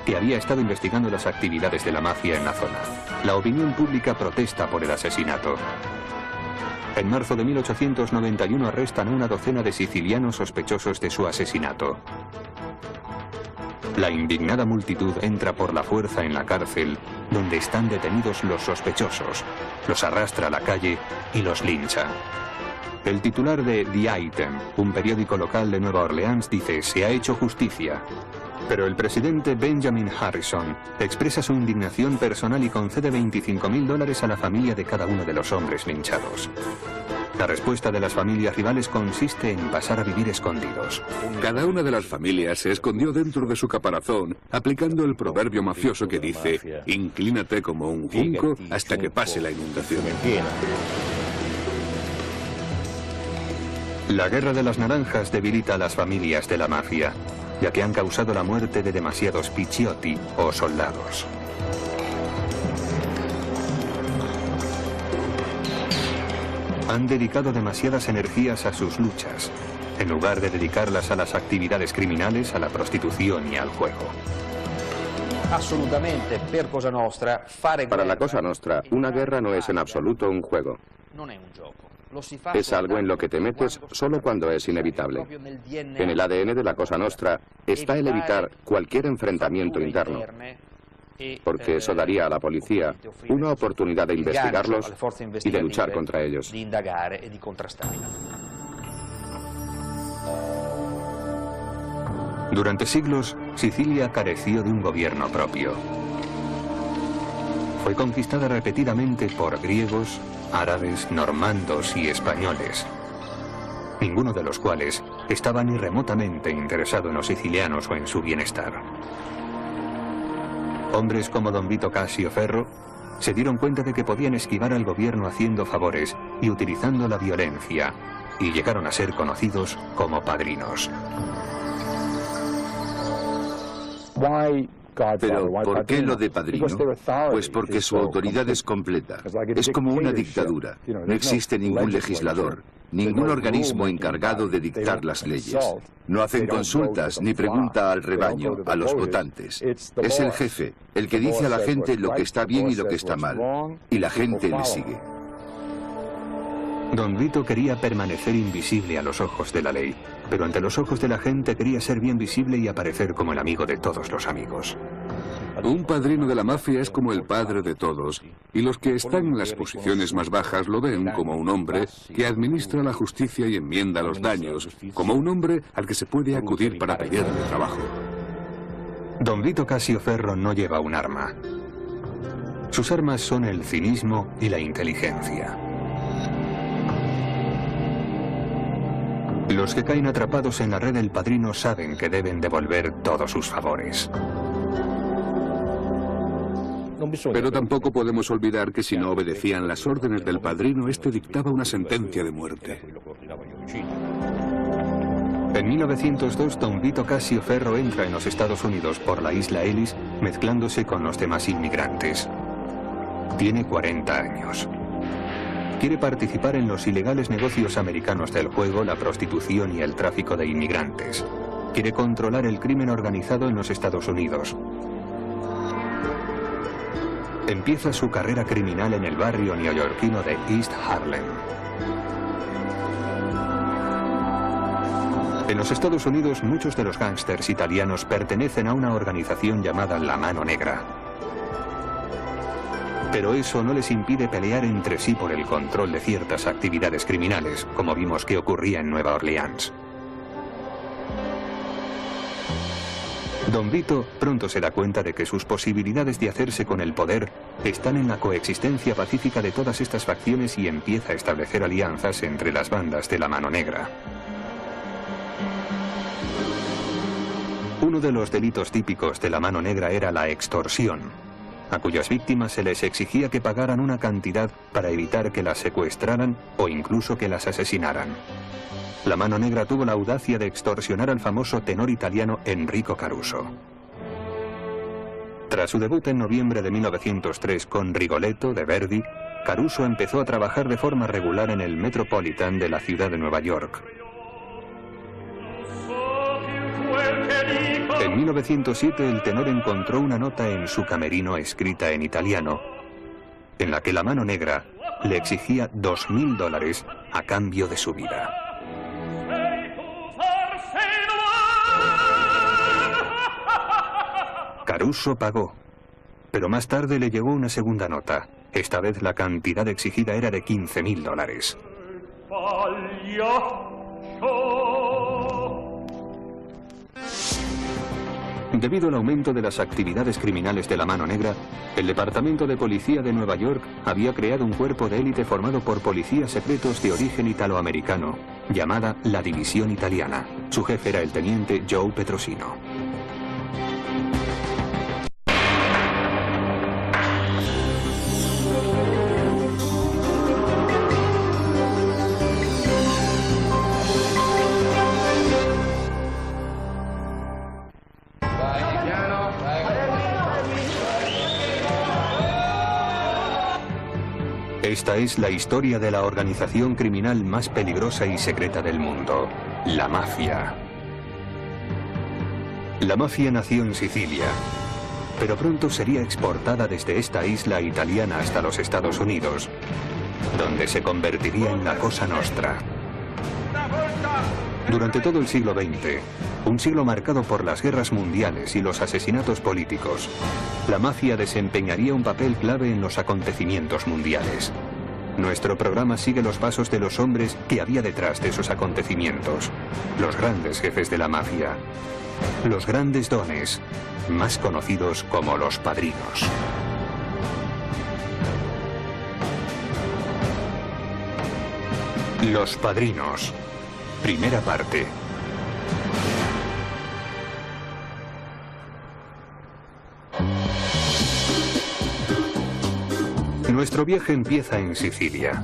que había estado investigando las actividades de la mafia en la zona. La opinión pública protesta por el asesinato. En marzo de 1891 arrestan a una docena de sicilianos sospechosos de su asesinato. La indignada multitud entra por la fuerza en la cárcel, donde están detenidos los sospechosos, los arrastra a la calle y los lincha. El titular de The Item, un periódico local de Nueva Orleans, dice: "Se ha hecho justicia". Pero el presidente Benjamin Harrison expresa su indignación personal y concede $25.000 a la familia de cada uno de los hombres linchados. La respuesta de las familias rivales consiste en pasar a vivir escondidos. Cada una de las familias se escondió dentro de su caparazón, aplicando el proverbio mafioso que dice: inclínate como un junco hasta que pase la inundación. La Guerra de las Naranjas debilita a las familias de la mafia, ya que han causado la muerte de demasiados picciotti o soldados. Han dedicado demasiadas energías a sus luchas, en lugar de dedicarlas a las actividades criminales, a la prostitución y al juego. Para la Cosa Nostra, una guerra no es en absoluto un juego. Es algo en lo que te metes solo cuando es inevitable. En el ADN de la Cosa Nostra está el evitar cualquier enfrentamiento interno, porque eso daría a la policía una oportunidad de investigarlos y de luchar contra ellos. Durante siglos, Sicilia careció de un gobierno propio. Fue conquistada repetidamente por griegos, árabes, normandos y españoles, ninguno de los cuales estaba ni remotamente interesado en los sicilianos o en su bienestar. Hombres como don Vito Cassio Ferro se dieron cuenta de que podían esquivar al gobierno haciendo favores y utilizando la violencia, y llegaron a ser conocidos como padrinos. Pero, ¿por qué lo de padrino? Pues porque su autoridad es completa. Es como una dictadura. No existe ningún legislador, ningún organismo encargado de dictar las leyes. No hacen consultas ni pregunta al rebaño, a los votantes. Es el jefe, el que dice a la gente lo que está bien y lo que está mal. Y la gente le sigue. Don Vito quería permanecer invisible a los ojos de la ley, pero ante los ojos de la gente quería ser bien visible y aparecer como el amigo de todos los amigos. Un padrino de la mafia es como el padre de todos, y los que están en las posiciones más bajas lo ven como un hombre que administra la justicia y enmienda los daños, como un hombre al que se puede acudir para pedirle trabajo. Don Vito Cassio Ferro no lleva un arma. Sus armas son el cinismo y la inteligencia. Los que caen atrapados en la red del padrino saben que deben devolver todos sus favores. Pero tampoco podemos olvidar que si no obedecían las órdenes del padrino, este dictaba una sentencia de muerte. En 1902, don Vito Cassio Ferro entra en los Estados Unidos por la isla Ellis, mezclándose con los demás inmigrantes. Tiene 40 años. Quiere participar en los ilegales negocios americanos del juego, la prostitución y el tráfico de inmigrantes. Quiere controlar el crimen organizado en los Estados Unidos. Empieza su carrera criminal en el barrio neoyorquino de East Harlem. En los Estados Unidos, muchos de los gángsters italianos pertenecen a una organización llamada La Mano Negra. Pero eso no les impide pelear entre sí por el control de ciertas actividades criminales, como vimos que ocurría en Nueva Orleans. Don Vito pronto se da cuenta de que sus posibilidades de hacerse con el poder están en la coexistencia pacífica de todas estas facciones y empieza a establecer alianzas entre las bandas de la Mano Negra. Uno de los delitos típicos de la Mano Negra era la extorsión, a cuyas víctimas se les exigía que pagaran una cantidad para evitar que las secuestraran o incluso que las asesinaran. La Mano Negra tuvo la audacia de extorsionar al famoso tenor italiano Enrico Caruso. Tras su debut en noviembre de 1903 con Rigoletto de Verdi, Caruso empezó a trabajar de forma regular en el Metropolitan de la ciudad de Nueva York. En 1907 el tenor encontró una nota en su camerino escrita en italiano, en la que la Mano Negra le exigía $2.000 a cambio de su vida. Caruso pagó, pero más tarde le llegó una segunda nota. Esta vez la cantidad exigida era de $15.000. Debido al aumento de las actividades criminales de la Mano Negra, el Departamento de Policía de Nueva York había creado un cuerpo de élite formado por policías secretos de origen italoamericano, llamada la División Italiana. Su jefe era el teniente Joe Petrosino. Esta es la historia de la organización criminal más peligrosa y secreta del mundo, la mafia. La mafia nació en Sicilia, pero pronto sería exportada desde esta isla italiana hasta los Estados Unidos, donde se convertiría en la Cosa Nostra. Durante todo el siglo XX, un siglo marcado por las guerras mundiales y los asesinatos políticos, la mafia desempeñaría un papel clave en los acontecimientos mundiales. Nuestro programa sigue los pasos de los hombres que había detrás de esos acontecimientos, los grandes jefes de la mafia, los grandes dones, más conocidos como los padrinos. Los padrinos. Primera parte. Nuestro viaje empieza en Sicilia.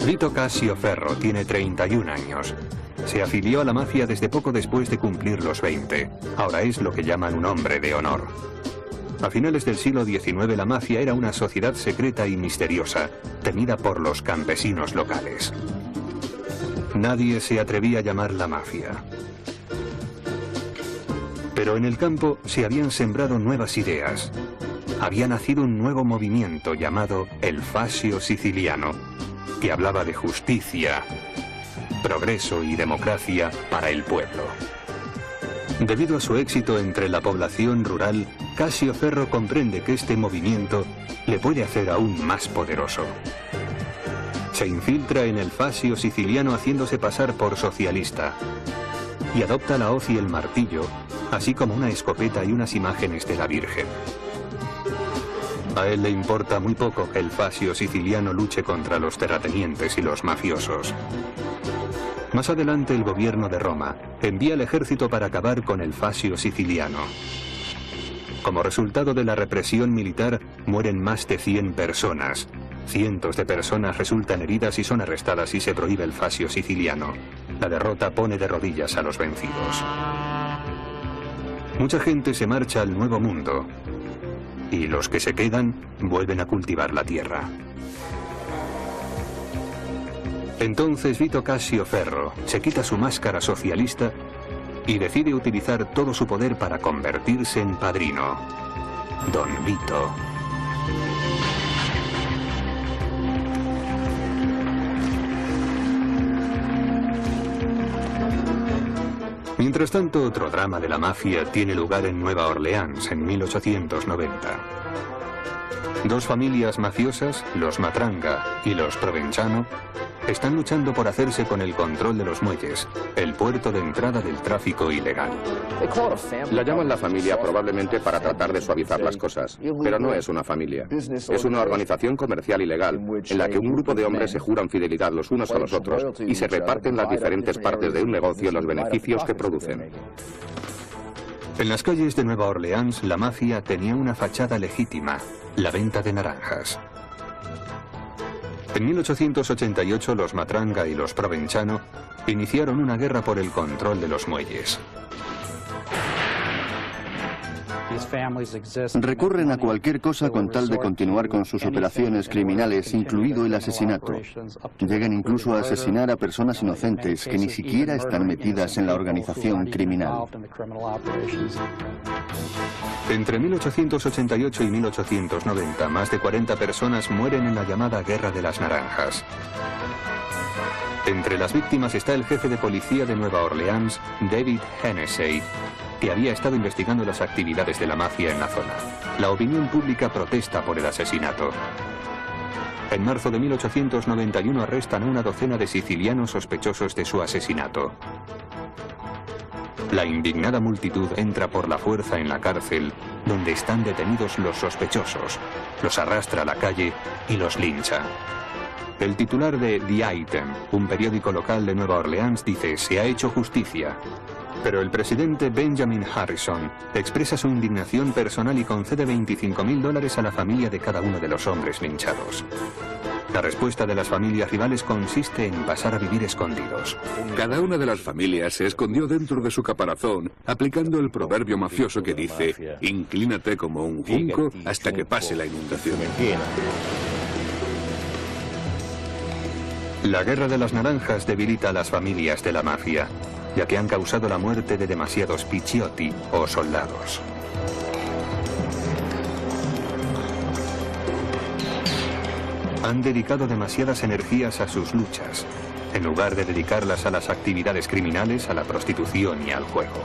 Vito Cascioferro tiene 31 años. Se afilió a la mafia desde poco después de cumplir los 20. Ahora es lo que llaman un hombre de honor. A finales del siglo XIX la mafia era una sociedad secreta y misteriosa, temida por los campesinos locales. Nadie se atrevía a llamarla mafia. Pero en el campo se habían sembrado nuevas ideas. Había nacido un nuevo movimiento llamado el Fascio Siciliano, que hablaba de justicia, progreso y democracia para el pueblo. Debido a su éxito entre la población rural, Cascioferro comprende que este movimiento le puede hacer aún más poderoso. Se infiltra en el Fascio Siciliano haciéndose pasar por socialista y adopta la hoz y el martillo, así como una escopeta y unas imágenes de la Virgen. A él le importa muy poco que el Fascio Siciliano luche contra los terratenientes y los mafiosos. Más adelante el gobierno de Roma envía el ejército para acabar con el Fascio Siciliano. Como resultado de la represión militar, mueren más de 100 personas. Cientos de personas resultan heridas y son arrestadas y se prohíbe el Fascio Siciliano. La derrota pone de rodillas a los vencidos. Mucha gente se marcha al Nuevo Mundo y los que se quedan vuelven a cultivar la tierra. Entonces Vito Cascioferro se quita su máscara socialista y decide utilizar todo su poder para convertirse en padrino. Don Vito. Mientras tanto, otro drama de la mafia tiene lugar en Nueva Orleans en 1890. Dos familias mafiosas, los Matranga y los Provenzano, están luchando por hacerse con el control de los muelles, el puerto de entrada del tráfico ilegal. La llaman la familia probablemente para tratar de suavizar las cosas, pero no es una familia. Es una organización comercial ilegal en la que un grupo de hombres se juran fidelidad los unos a los otros y se reparten las diferentes partes de un negocio los beneficios que producen. En las calles de Nueva Orleans, la mafia tenía una fachada legítima, la venta de naranjas. En 1888 los Matranga y los Provenzano iniciaron una guerra por el control de los muelles. Recurren a cualquier cosa con tal de continuar con sus operaciones criminales, incluido el asesinato. Llegan incluso a asesinar a personas inocentes que ni siquiera están metidas en la organización criminal. Entre 1888 y 1890, más de 40 personas mueren en la llamada Guerra de las Naranjas. Entre las víctimas está el jefe de policía de Nueva Orleans, David Hennessey, que había estado investigando las actividades de la mafia en la zona. La opinión pública protesta por el asesinato. En marzo de 1891 arrestan a una docena de sicilianos sospechosos de su asesinato. La indignada multitud entra por la fuerza en la cárcel, donde están detenidos los sospechosos, los arrastra a la calle y los lincha. El titular de The Item, un periódico local de Nueva Orleans, dice: "Se ha hecho justicia". Pero el presidente Benjamin Harrison expresa su indignación personal y concede $25.000 a la familia de cada uno de los hombres linchados. La respuesta de las familias rivales consiste en pasar a vivir escondidos. Cada una de las familias se escondió dentro de su caparazón, aplicando el proverbio mafioso que dice: inclínate como un junco hasta que pase la inundación. La Guerra de las Naranjas debilita a las familias de la mafia, ya que han causado la muerte de demasiados picciotti o soldados. Han dedicado demasiadas energías a sus luchas, en lugar de dedicarlas a las actividades criminales, a la prostitución y al juego.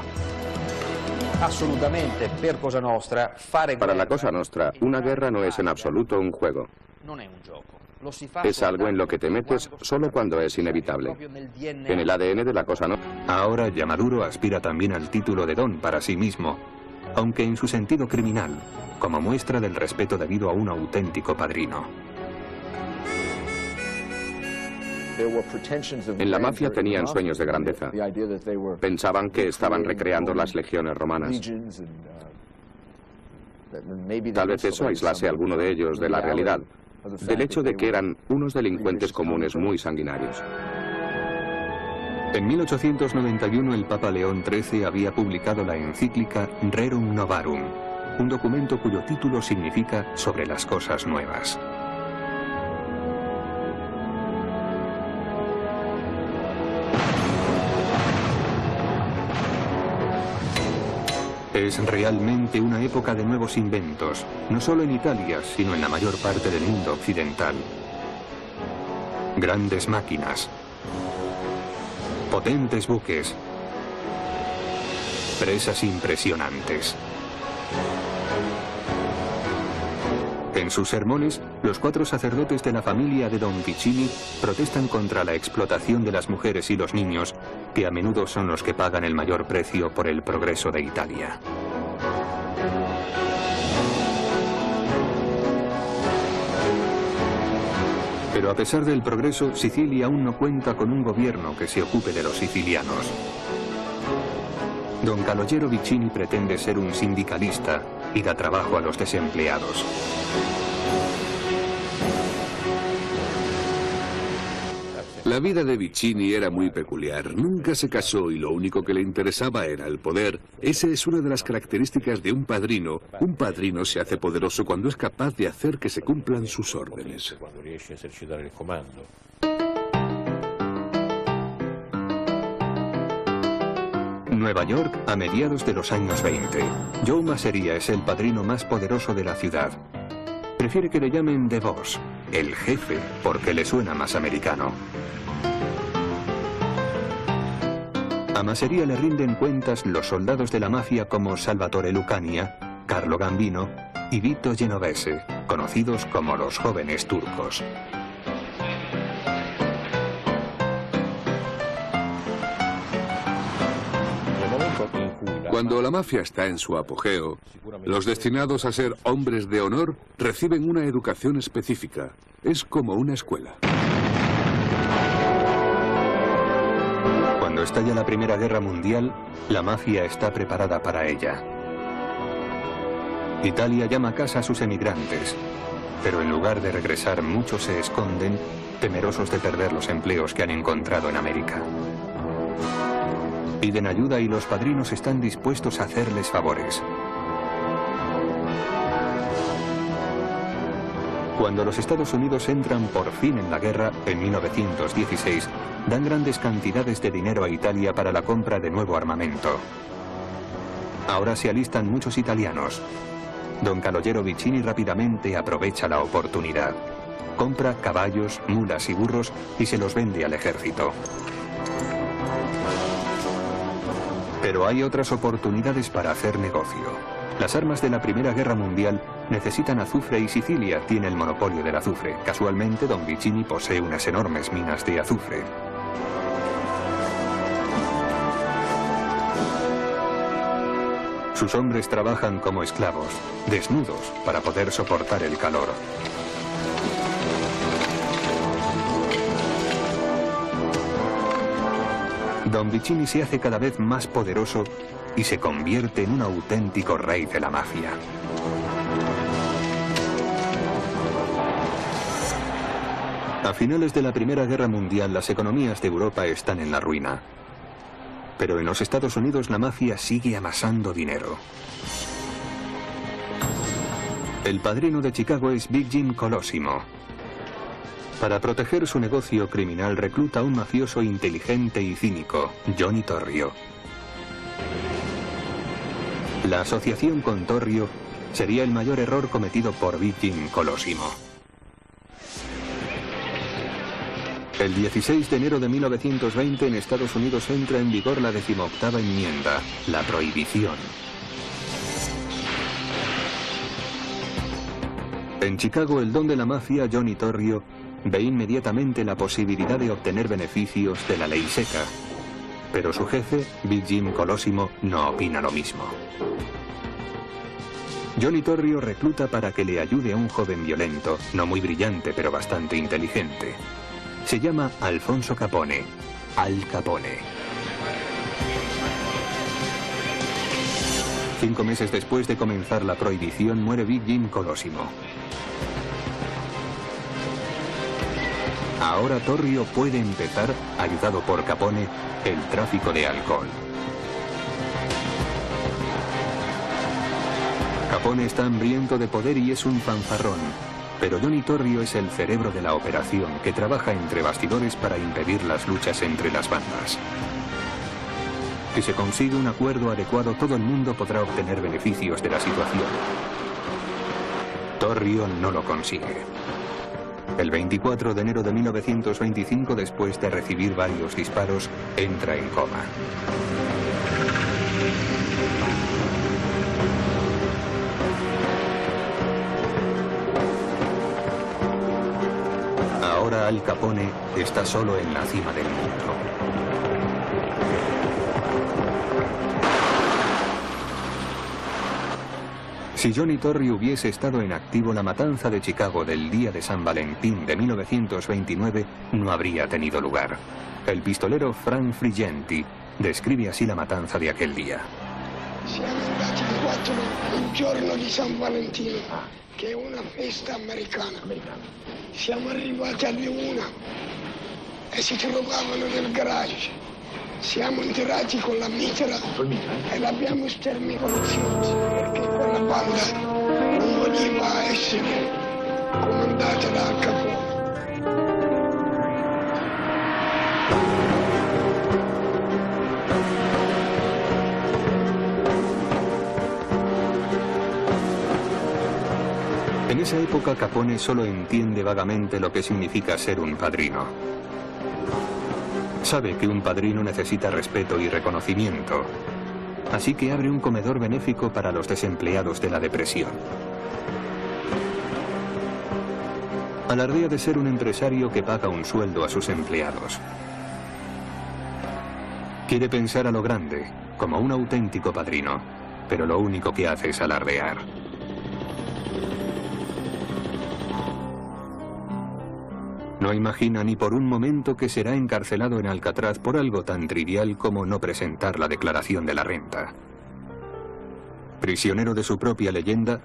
Para la Cosa Nostra, una guerra no es en absoluto un juego. Es algo en lo que te metes solo cuando es inevitable. En el ADN de la Cosa Nostra. Ahora Yamaduro aspira también al título de don para sí mismo, aunque en su sentido criminal, como muestra del respeto debido a un auténtico padrino. En la mafia tenían sueños de grandeza. Pensaban que estaban recreando las legiones romanas. Tal vez eso aislase a alguno de ellos de la realidad, del hecho de que eran unos delincuentes comunes muy sanguinarios. En 1891 el Papa León XIII había publicado la encíclica Rerum Novarum, un documento cuyo título significa sobre las cosas nuevas. Es realmente una época de nuevos inventos, no solo en Italia, sino en la mayor parte del mundo occidental. Grandes máquinas, potentes buques, presas impresionantes. En sus sermones, los 4 sacerdotes de la familia de Don Piccini protestan contra la explotación de las mujeres y los niños, que a menudo son los que pagan el mayor precio por el progreso de Italia. Pero a pesar del progreso, Sicilia aún no cuenta con un gobierno que se ocupe de los sicilianos. Don Calogero Vicini pretende ser un sindicalista y da trabajo a los desempleados. La vida de Vicini era muy peculiar. Nunca se casó y lo único que le interesaba era el poder. Esa es una de las características de un padrino. Un padrino se hace poderoso cuando es capaz de hacer que se cumplan sus órdenes. Nueva York a mediados de los años 20. Joe Masseria es el padrino más poderoso de la ciudad. Prefiere que le llamen The Boss, el jefe, porque le suena más americano. A Masseria le rinden cuentas los soldados de la mafia como Salvatore Lucania, Carlo Gambino y Vito Genovese, conocidos como los jóvenes turcos. Cuando la mafia está en su apogeo, los destinados a ser hombres de honor reciben una educación específica. Es como una escuela. Cuando estalla la Primera Guerra Mundial, la mafia está preparada para ella. Italia llama a casa a sus emigrantes, pero en lugar de regresar, muchos se esconden, temerosos de perder los empleos que han encontrado en América. Piden ayuda y los padrinos están dispuestos a hacerles favores. Cuando los Estados Unidos entran por fin en la guerra, en 1916, dan grandes cantidades de dinero a Italia para la compra de nuevo armamento. Ahora se alistan muchos italianos. Don Calogero Vicini rápidamente aprovecha la oportunidad. Compra caballos, mulas y burros y se los vende al ejército. Pero hay otras oportunidades para hacer negocio. Las armas de la Primera Guerra Mundial necesitan azufre y Sicilia tiene el monopolio del azufre. Casualmente, don Vicini posee unas enormes minas de azufre. Sus hombres trabajan como esclavos, desnudos, para poder soportar el calor. Don Vicini se hace cada vez más poderoso y se convierte en un auténtico rey de la mafia. A finales de la Primera Guerra Mundial, las economías de Europa están en la ruina. Pero en los Estados Unidos la mafia sigue amasando dinero. El padrino de Chicago es Big Jim Colosimo. Para proteger su negocio criminal recluta a un mafioso inteligente y cínico, Johnny Torrio. La asociación con Torrio sería el mayor error cometido por Big Jim Colosimo. El 16 de enero de 1920 en Estados Unidos entra en vigor la 18ª enmienda, la prohibición. En Chicago, el don de la mafia, Johnny Torrio, ve inmediatamente la posibilidad de obtener beneficios de la ley seca. Pero su jefe, Big Jim Colosimo, no opina lo mismo. Johnny Torrio recluta para que le ayude a un joven violento, no muy brillante pero bastante inteligente. Se llama Alfonso Capone, Al Capone. 5 meses después de comenzar la prohibición, muere Big Jim Colosimo. Ahora Torrio puede empezar, ayudado por Capone, el tráfico de alcohol. Capone está hambriento de poder y es un fanfarrón. Pero Johnny Torrio es el cerebro de la operación que trabaja entre bastidores para impedir las luchas entre las bandas. Si se consigue un acuerdo adecuado, todo el mundo podrá obtener beneficios de la situación. Torrio no lo consigue. El 24 de enero de 1925, después de recibir varios disparos, entra en coma. Ahora Al Capone está solo en la cima del mundo. Si Johnny Torrio hubiese estado en activo, la matanza de Chicago del día de San Valentín de 1929 no habría tenido lugar. El pistolero Frank Frigenti describe así la matanza de aquel día. Siamo andati il 4, il giorno di San Valentino, che è una festa americana. Siamo arrivati alle 1 e si trovavano nel garage. Siamo entrati con la mitra e l'abbiamo sterminato perché quella banda non voleva essere comandata da Al Capone. En esa época Capone solo entiende vagamente lo que significa ser un padrino. Sabe que un padrino necesita respeto y reconocimiento, así que abre un comedor benéfico para los desempleados de la depresión. Alardea de ser un empresario que paga un sueldo a sus empleados. Quiere pensar a lo grande, como un auténtico padrino, pero lo único que hace es alardear. No imagina ni por un momento que será encarcelado en Alcatraz por algo tan trivial como no presentar la declaración de la renta. Prisionero de su propia leyenda,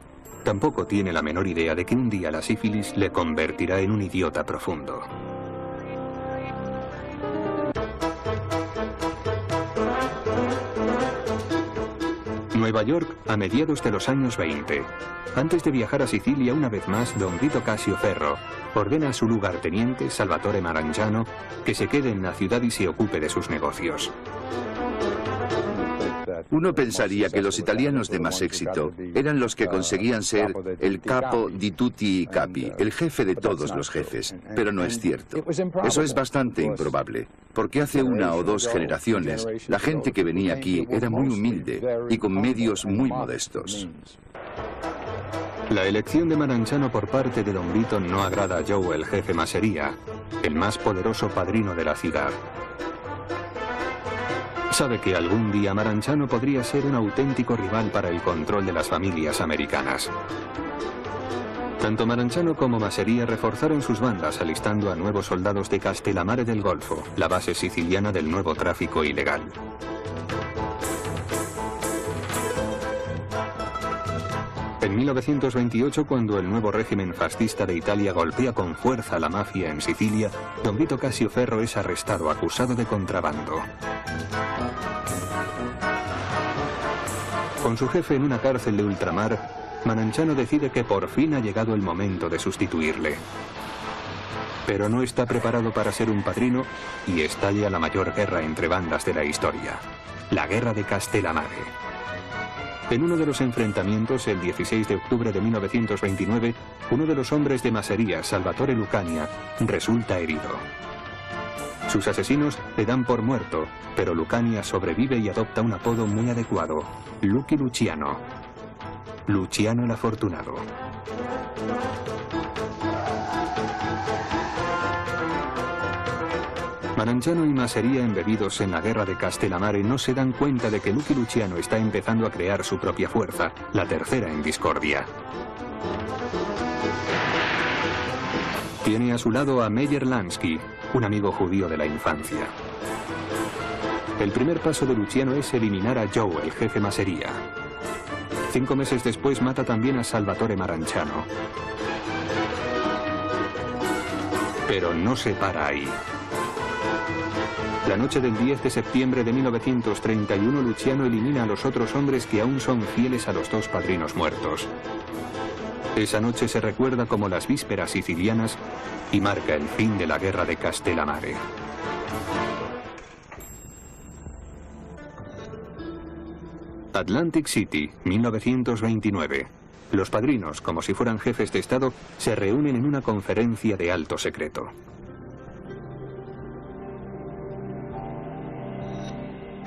tampoco tiene la menor idea de que un día la sífilis le convertirá en un idiota profundo. Nueva York a mediados de los años 20. Antes de viajar a Sicilia una vez más, don Vito Casio Ferro ordena a su lugarteniente, Salvatore Marangiano, que se quede en la ciudad y se ocupe de sus negocios. Uno pensaría que los italianos de más éxito eran los que conseguían ser el capo di tutti i capi, el jefe de todos los jefes, pero no es cierto. Eso es bastante improbable, porque hace una o dos generaciones la gente que venía aquí era muy humilde y con medios muy modestos. La elección de Marangiano por parte de don Vito no agrada a Joe, el jefe Masseria, el más poderoso padrino de la ciudad. Sabe que algún día Marangiano podría ser un auténtico rival para el control de las familias americanas. Tanto Marangiano como Masseria reforzaron sus bandas alistando a nuevos soldados de Castellammare del Golfo, la base siciliana del nuevo tráfico ilegal. En 1928, cuando el nuevo régimen fascista de Italia golpea con fuerza a la mafia en Sicilia, don Vito Casio Ferro es arrestado acusado de contrabando. Con su jefe en una cárcel de ultramar, Marangiano decide que por fin ha llegado el momento de sustituirle. Pero no está preparado para ser un padrino y estalla la mayor guerra entre bandas de la historia, la Guerra de Castellammare. En uno de los enfrentamientos, el 16 de octubre de 1929, uno de los hombres de Masseria, Salvatore Lucania, resulta herido. Sus asesinos le dan por muerto, pero Lucania sobrevive y adopta un apodo muy adecuado, Lucky Luciano. Luciano el Afortunado. Marangiano y Masseria, embebidos en la guerra de Castellammare, no se dan cuenta de que Lucky Luciano está empezando a crear su propia fuerza, la tercera en discordia. Tiene a su lado a Meyer Lansky, un amigo judío de la infancia. El primer paso de Luciano es eliminar a Joe, el jefe Masseria. 5 meses después mata también a Salvatore Marangiano. Pero no se para ahí. La noche del 10 de septiembre de 1931, Luciano elimina a los otros hombres que aún son fieles a los dos padrinos muertos. Esa noche se recuerda como las vísperas sicilianas y marca el fin de la guerra de Castellammare. Atlantic City, 1929. Los padrinos, como si fueran jefes de Estado, se reúnen en una conferencia de alto secreto.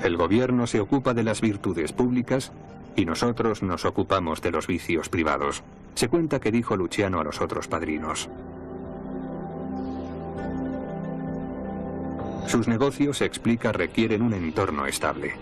El gobierno se ocupa de las virtudes públicas y nosotros nos ocupamos de los vicios privados. Se cuenta que dijo Luciano a los otros padrinos. Sus negocios, se explica, requieren un entorno estable.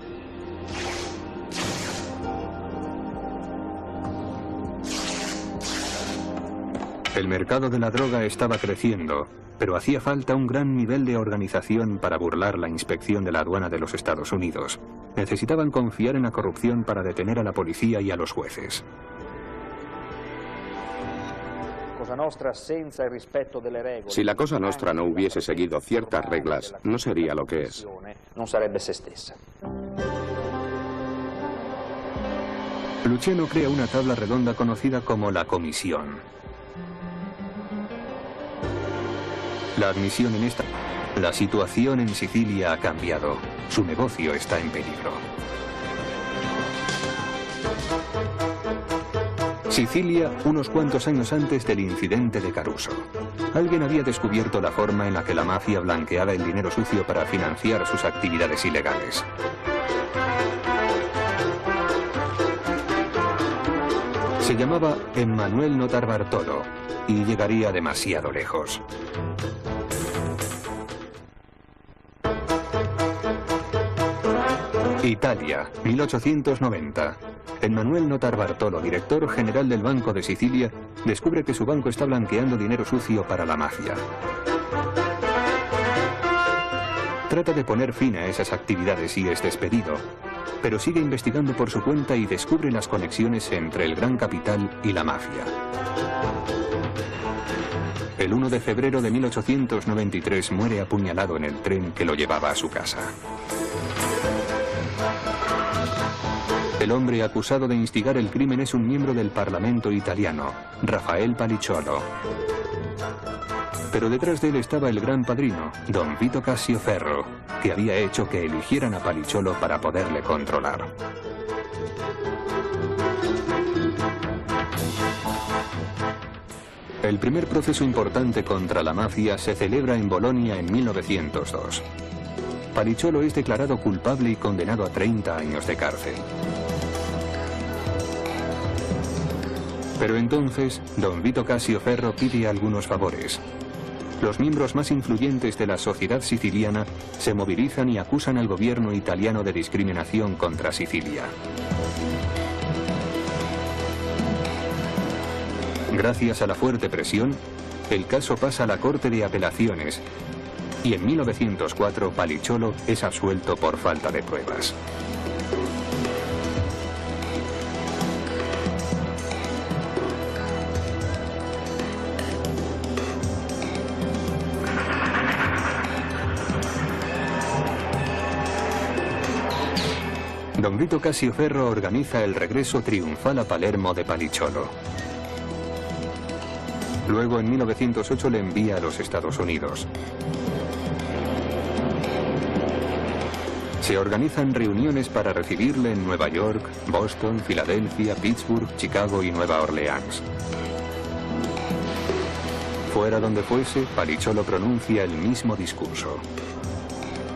El mercado de la droga estaba creciendo, pero hacía falta un gran nivel de organización para burlar la inspección de la aduana de los Estados Unidos. Necesitaban confiar en la corrupción para detener a la policía y a los jueces. Si la Cosa Nostra no hubiese seguido ciertas reglas, no sería lo que es. Luciano crea una tabla redonda conocida como la Comisión. La admisión en esta... La situación en Sicilia ha cambiado. Su negocio está en peligro. Sicilia, unos cuantos años antes del incidente de Caruso. Alguien había descubierto la forma en la que la mafia blanqueaba el dinero sucio para financiar sus actividades ilegales. Se llamaba Emmanuel Notarbartolo y llegaría demasiado lejos. Italia, 1890. Emmanuel Notarbartolo, director general del Banco de Sicilia, descubre que su banco está blanqueando dinero sucio para la mafia. Trata de poner fin a esas actividades y es despedido, pero sigue investigando por su cuenta y descubre las conexiones entre el gran capital y la mafia. El 1 de febrero de 1893 muere apuñalado en el tren que lo llevaba a su casa. El hombre acusado de instigar el crimen es un miembro del Parlamento italiano, Raffaele Palicciolo. Pero detrás de él estaba el gran padrino, don Vito Cassioferro, que había hecho que eligieran a Palicciolo para poderle controlar. El primer proceso importante contra la mafia se celebra en Bolonia en 1902. Palicciolo es declarado culpable y condenado a 30 años de cárcel. Pero entonces, don Vito Cassioferro pide algunos favores. Los miembros más influyentes de la sociedad siciliana se movilizan y acusan al gobierno italiano de discriminación contra Sicilia. Gracias a la fuerte presión, el caso pasa a la Corte de Apelaciones y en 1904 Palicciolo es absuelto por falta de pruebas. Don Vito Cassioferro organiza el regreso triunfal a Palermo de Palicciolo. Luego, en 1908, le envía a los Estados Unidos. Se organizan reuniones para recibirle en Nueva York, Boston, Filadelfia, Pittsburgh, Chicago y Nueva Orleans. Fuera donde fuese, Palicciolo pronuncia el mismo discurso.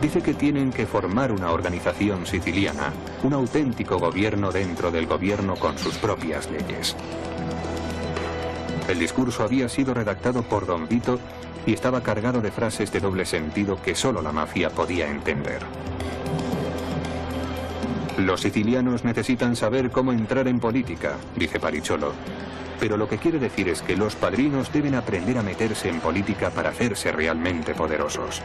Dice que tienen que formar una organización siciliana, un auténtico gobierno dentro del gobierno con sus propias leyes. El discurso había sido redactado por don Vito y estaba cargado de frases de doble sentido que solo la mafia podía entender. Los sicilianos necesitan saber cómo entrar en política, dice Palicciolo, pero lo que quiere decir es que los padrinos deben aprender a meterse en política para hacerse realmente poderosos.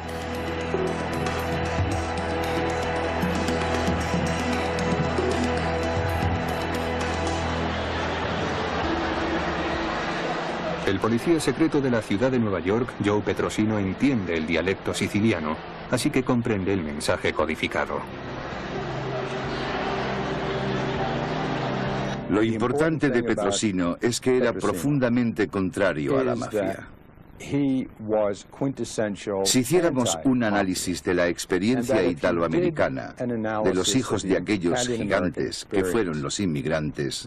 El policía secreto de la ciudad de Nueva York, Joe Petrosino, entiende el dialecto siciliano, así que comprende el mensaje codificado. Lo importante de Petrosino es que era profundamente contrario a la mafia. Si hiciéramos un análisis de la experiencia italoamericana, de los hijos de aquellos gigantes que fueron los inmigrantes,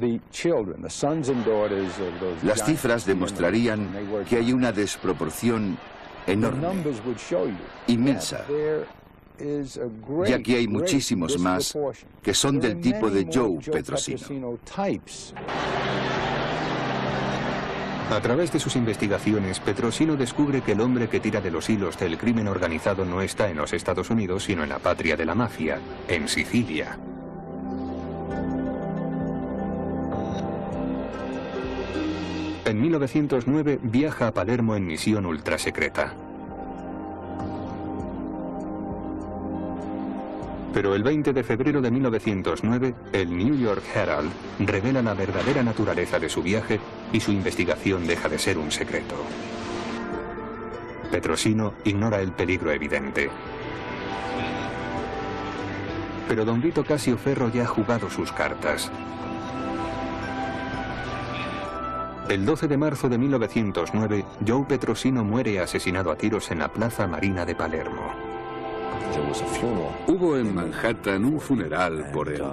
las cifras demostrarían que hay una desproporción enorme, inmensa. Y aquí hay muchísimos más que son del tipo de Joe Petrosino. A través de sus investigaciones, Petrosino descubre que el hombre que tira de los hilos del crimen organizado no está en los Estados Unidos, sino en la patria de la mafia, en Sicilia. En 1909 viaja a Palermo en misión ultrasecreta. Pero el 20 de febrero de 1909, el New York Herald revela la verdadera naturaleza de su viaje y su investigación deja de ser un secreto. Petrosino ignora el peligro evidente. Pero don Vito Cassioferro ya ha jugado sus cartas. El 12 de marzo de 1909, Joe Petrosino muere asesinado a tiros en la Plaza Marina de Palermo. Hubo en Manhattan un funeral por él,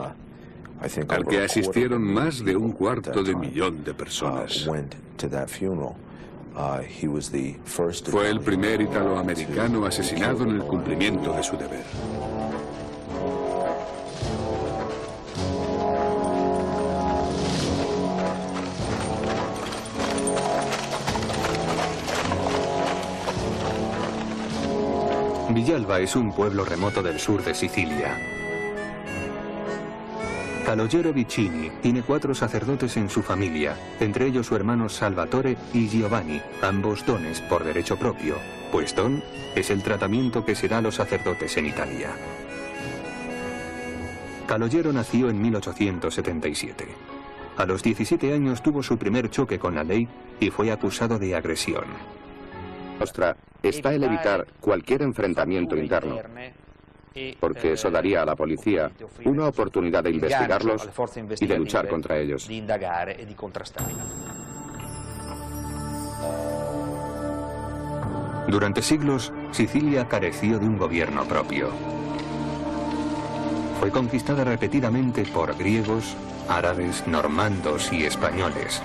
al que asistieron más de 250.000 de personas. Fue el primer italoamericano asesinado en el cumplimiento de su deber. Villalba es un pueblo remoto del sur de Sicilia. Calogero Vicini tiene 4 sacerdotes en su familia, entre ellos su hermano Salvatore y Giovanni, ambos dones por derecho propio, pues don es el tratamiento que se da a los sacerdotes en Italia. Calogero nació en 1877. A los 17 años tuvo su primer choque con la ley y fue acusado de agresión. Nuestra está el evitar cualquier enfrentamiento interno, porque eso daría a la policía una oportunidad de investigarlos y de luchar contra ellos. Durante siglos, Sicilia careció de un gobierno propio. Fue conquistada repetidamente por griegos, árabes, normandos y españoles,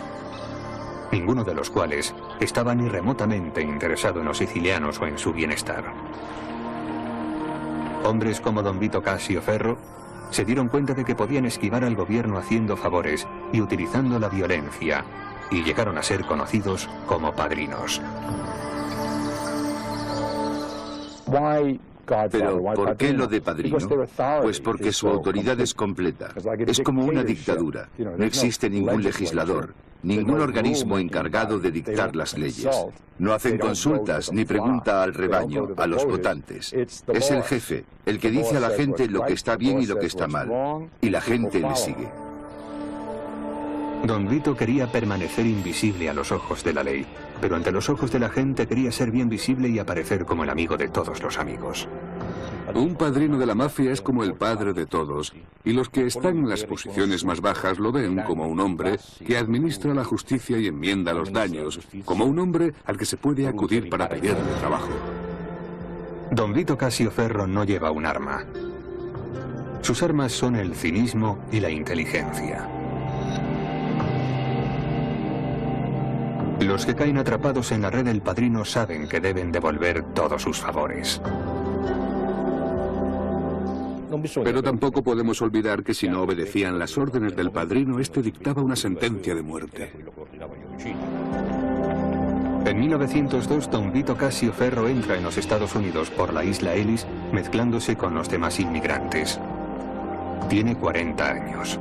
ninguno de los cuales estaba ni remotamente interesado en los sicilianos o en su bienestar. Hombres como don Vito Casio Ferro se dieron cuenta de que podían esquivar al gobierno haciendo favores y utilizando la violencia, y llegaron a ser conocidos como padrinos. Pero, ¿por qué lo de padrino? Pues porque su autoridad es completa. Es como una dictadura. No existe ningún legislador, ningún organismo encargado de dictar las leyes. No hacen consultas ni pregunta al rebaño, a los votantes. Es el jefe, el que dice a la gente lo que está bien y lo que está mal. Y la gente le sigue. Don Vito quería permanecer invisible a los ojos de la ley, pero ante los ojos de la gente quería ser bien visible y aparecer como el amigo de todos los amigos. Un padrino de la mafia es como el padre de todos, y los que están en las posiciones más bajas lo ven como un hombre que administra la justicia y enmienda los daños, como un hombre al que se puede acudir para pedirle trabajo. Don Vito Casio Ferro no lleva un arma. Sus armas son el cinismo y la inteligencia. Los que caen atrapados en la red del padrino saben que deben devolver todos sus favores. Pero tampoco podemos olvidar que si no obedecían las órdenes del padrino, este dictaba una sentencia de muerte. En 1902, don Vito Casio Ferro entra en los Estados Unidos por la isla Ellis, mezclándose con los demás inmigrantes. Tiene 40 años.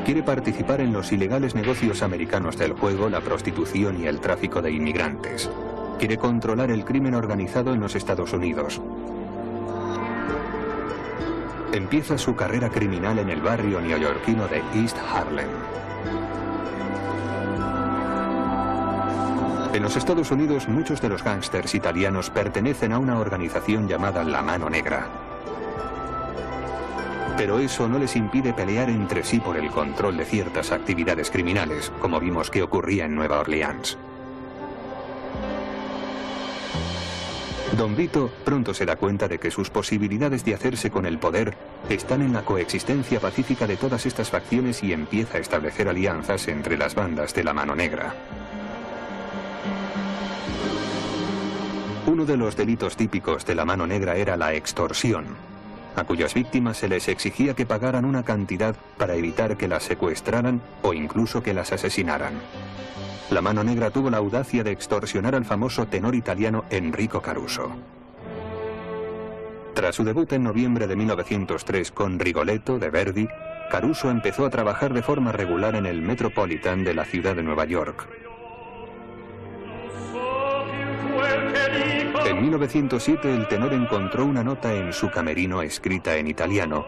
Quiere participar en los ilegales negocios americanos del juego, la prostitución y el tráfico de inmigrantes. Quiere controlar el crimen organizado en los Estados Unidos. Empieza su carrera criminal en el barrio neoyorquino de East Harlem. En los Estados Unidos, muchos de los gángsters italianos pertenecen a una organización llamada La Mano Negra. Pero eso no les impide pelear entre sí por el control de ciertas actividades criminales, como vimos que ocurría en Nueva Orleans. Don Vito pronto se da cuenta de que sus posibilidades de hacerse con el poder están en la coexistencia pacífica de todas estas facciones y empieza a establecer alianzas entre las bandas de La Mano Negra. Uno de los delitos típicos de La Mano Negra era la extorsión, a cuyas víctimas se les exigía que pagaran una cantidad para evitar que las secuestraran o incluso que las asesinaran. La Mano Negra tuvo la audacia de extorsionar al famoso tenor italiano Enrico Caruso. Tras su debut en noviembre de 1903 con Rigoletto de Verdi, Caruso empezó a trabajar de forma regular en el Metropolitan de la ciudad de Nueva York. En 1907 el tenor encontró una nota en su camerino escrita en italiano,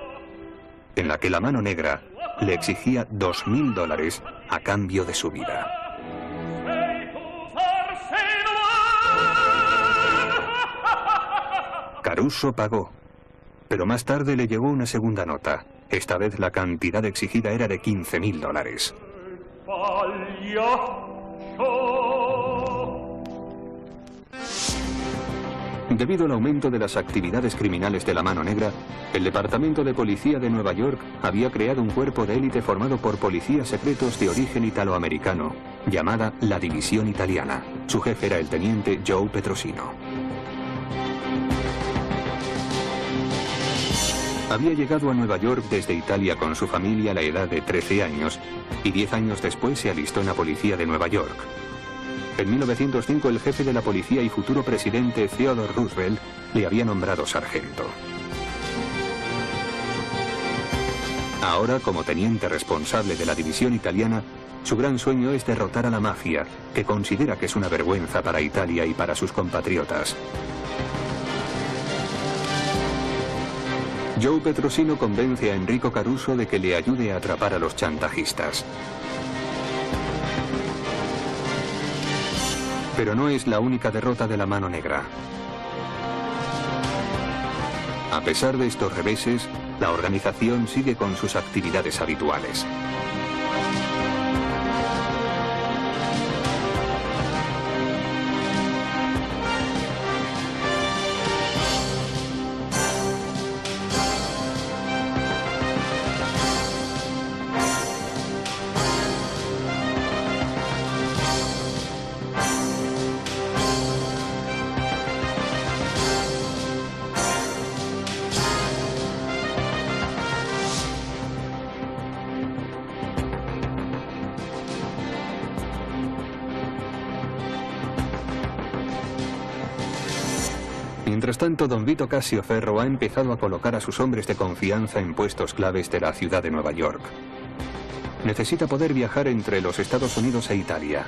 en la que La Mano Negra le exigía $2.000 a cambio de su vida. Caruso pagó, pero más tarde le llegó una segunda nota. Esta vez la cantidad exigida era de $15.000. Debido al aumento de las actividades criminales de La Mano Negra, el Departamento de Policía de Nueva York había creado un cuerpo de élite formado por policías secretos de origen italoamericano, llamada la División Italiana. Su jefe era el teniente Joe Petrosino. Había llegado a Nueva York desde Italia con su familia a la edad de 13 años y 10 años después se alistó en la policía de Nueva York. En 1905 el jefe de la policía y futuro presidente Theodore Roosevelt le había nombrado sargento. Ahora, como teniente responsable de la división italiana, su gran sueño es derrotar a la mafia, que considera que es una vergüenza para Italia y para sus compatriotas. Joe Petrosino convence a Enrico Caruso de que le ayude a atrapar a los chantajistas. Pero no es la única derrota de la Mano Negra. A pesar de estos reveses, la organización sigue con sus actividades habituales. Mientras tanto, don Vito Cassioferro ha empezado a colocar a sus hombres de confianza en puestos claves de la ciudad de Nueva York. Necesita poder viajar entre los Estados Unidos e Italia.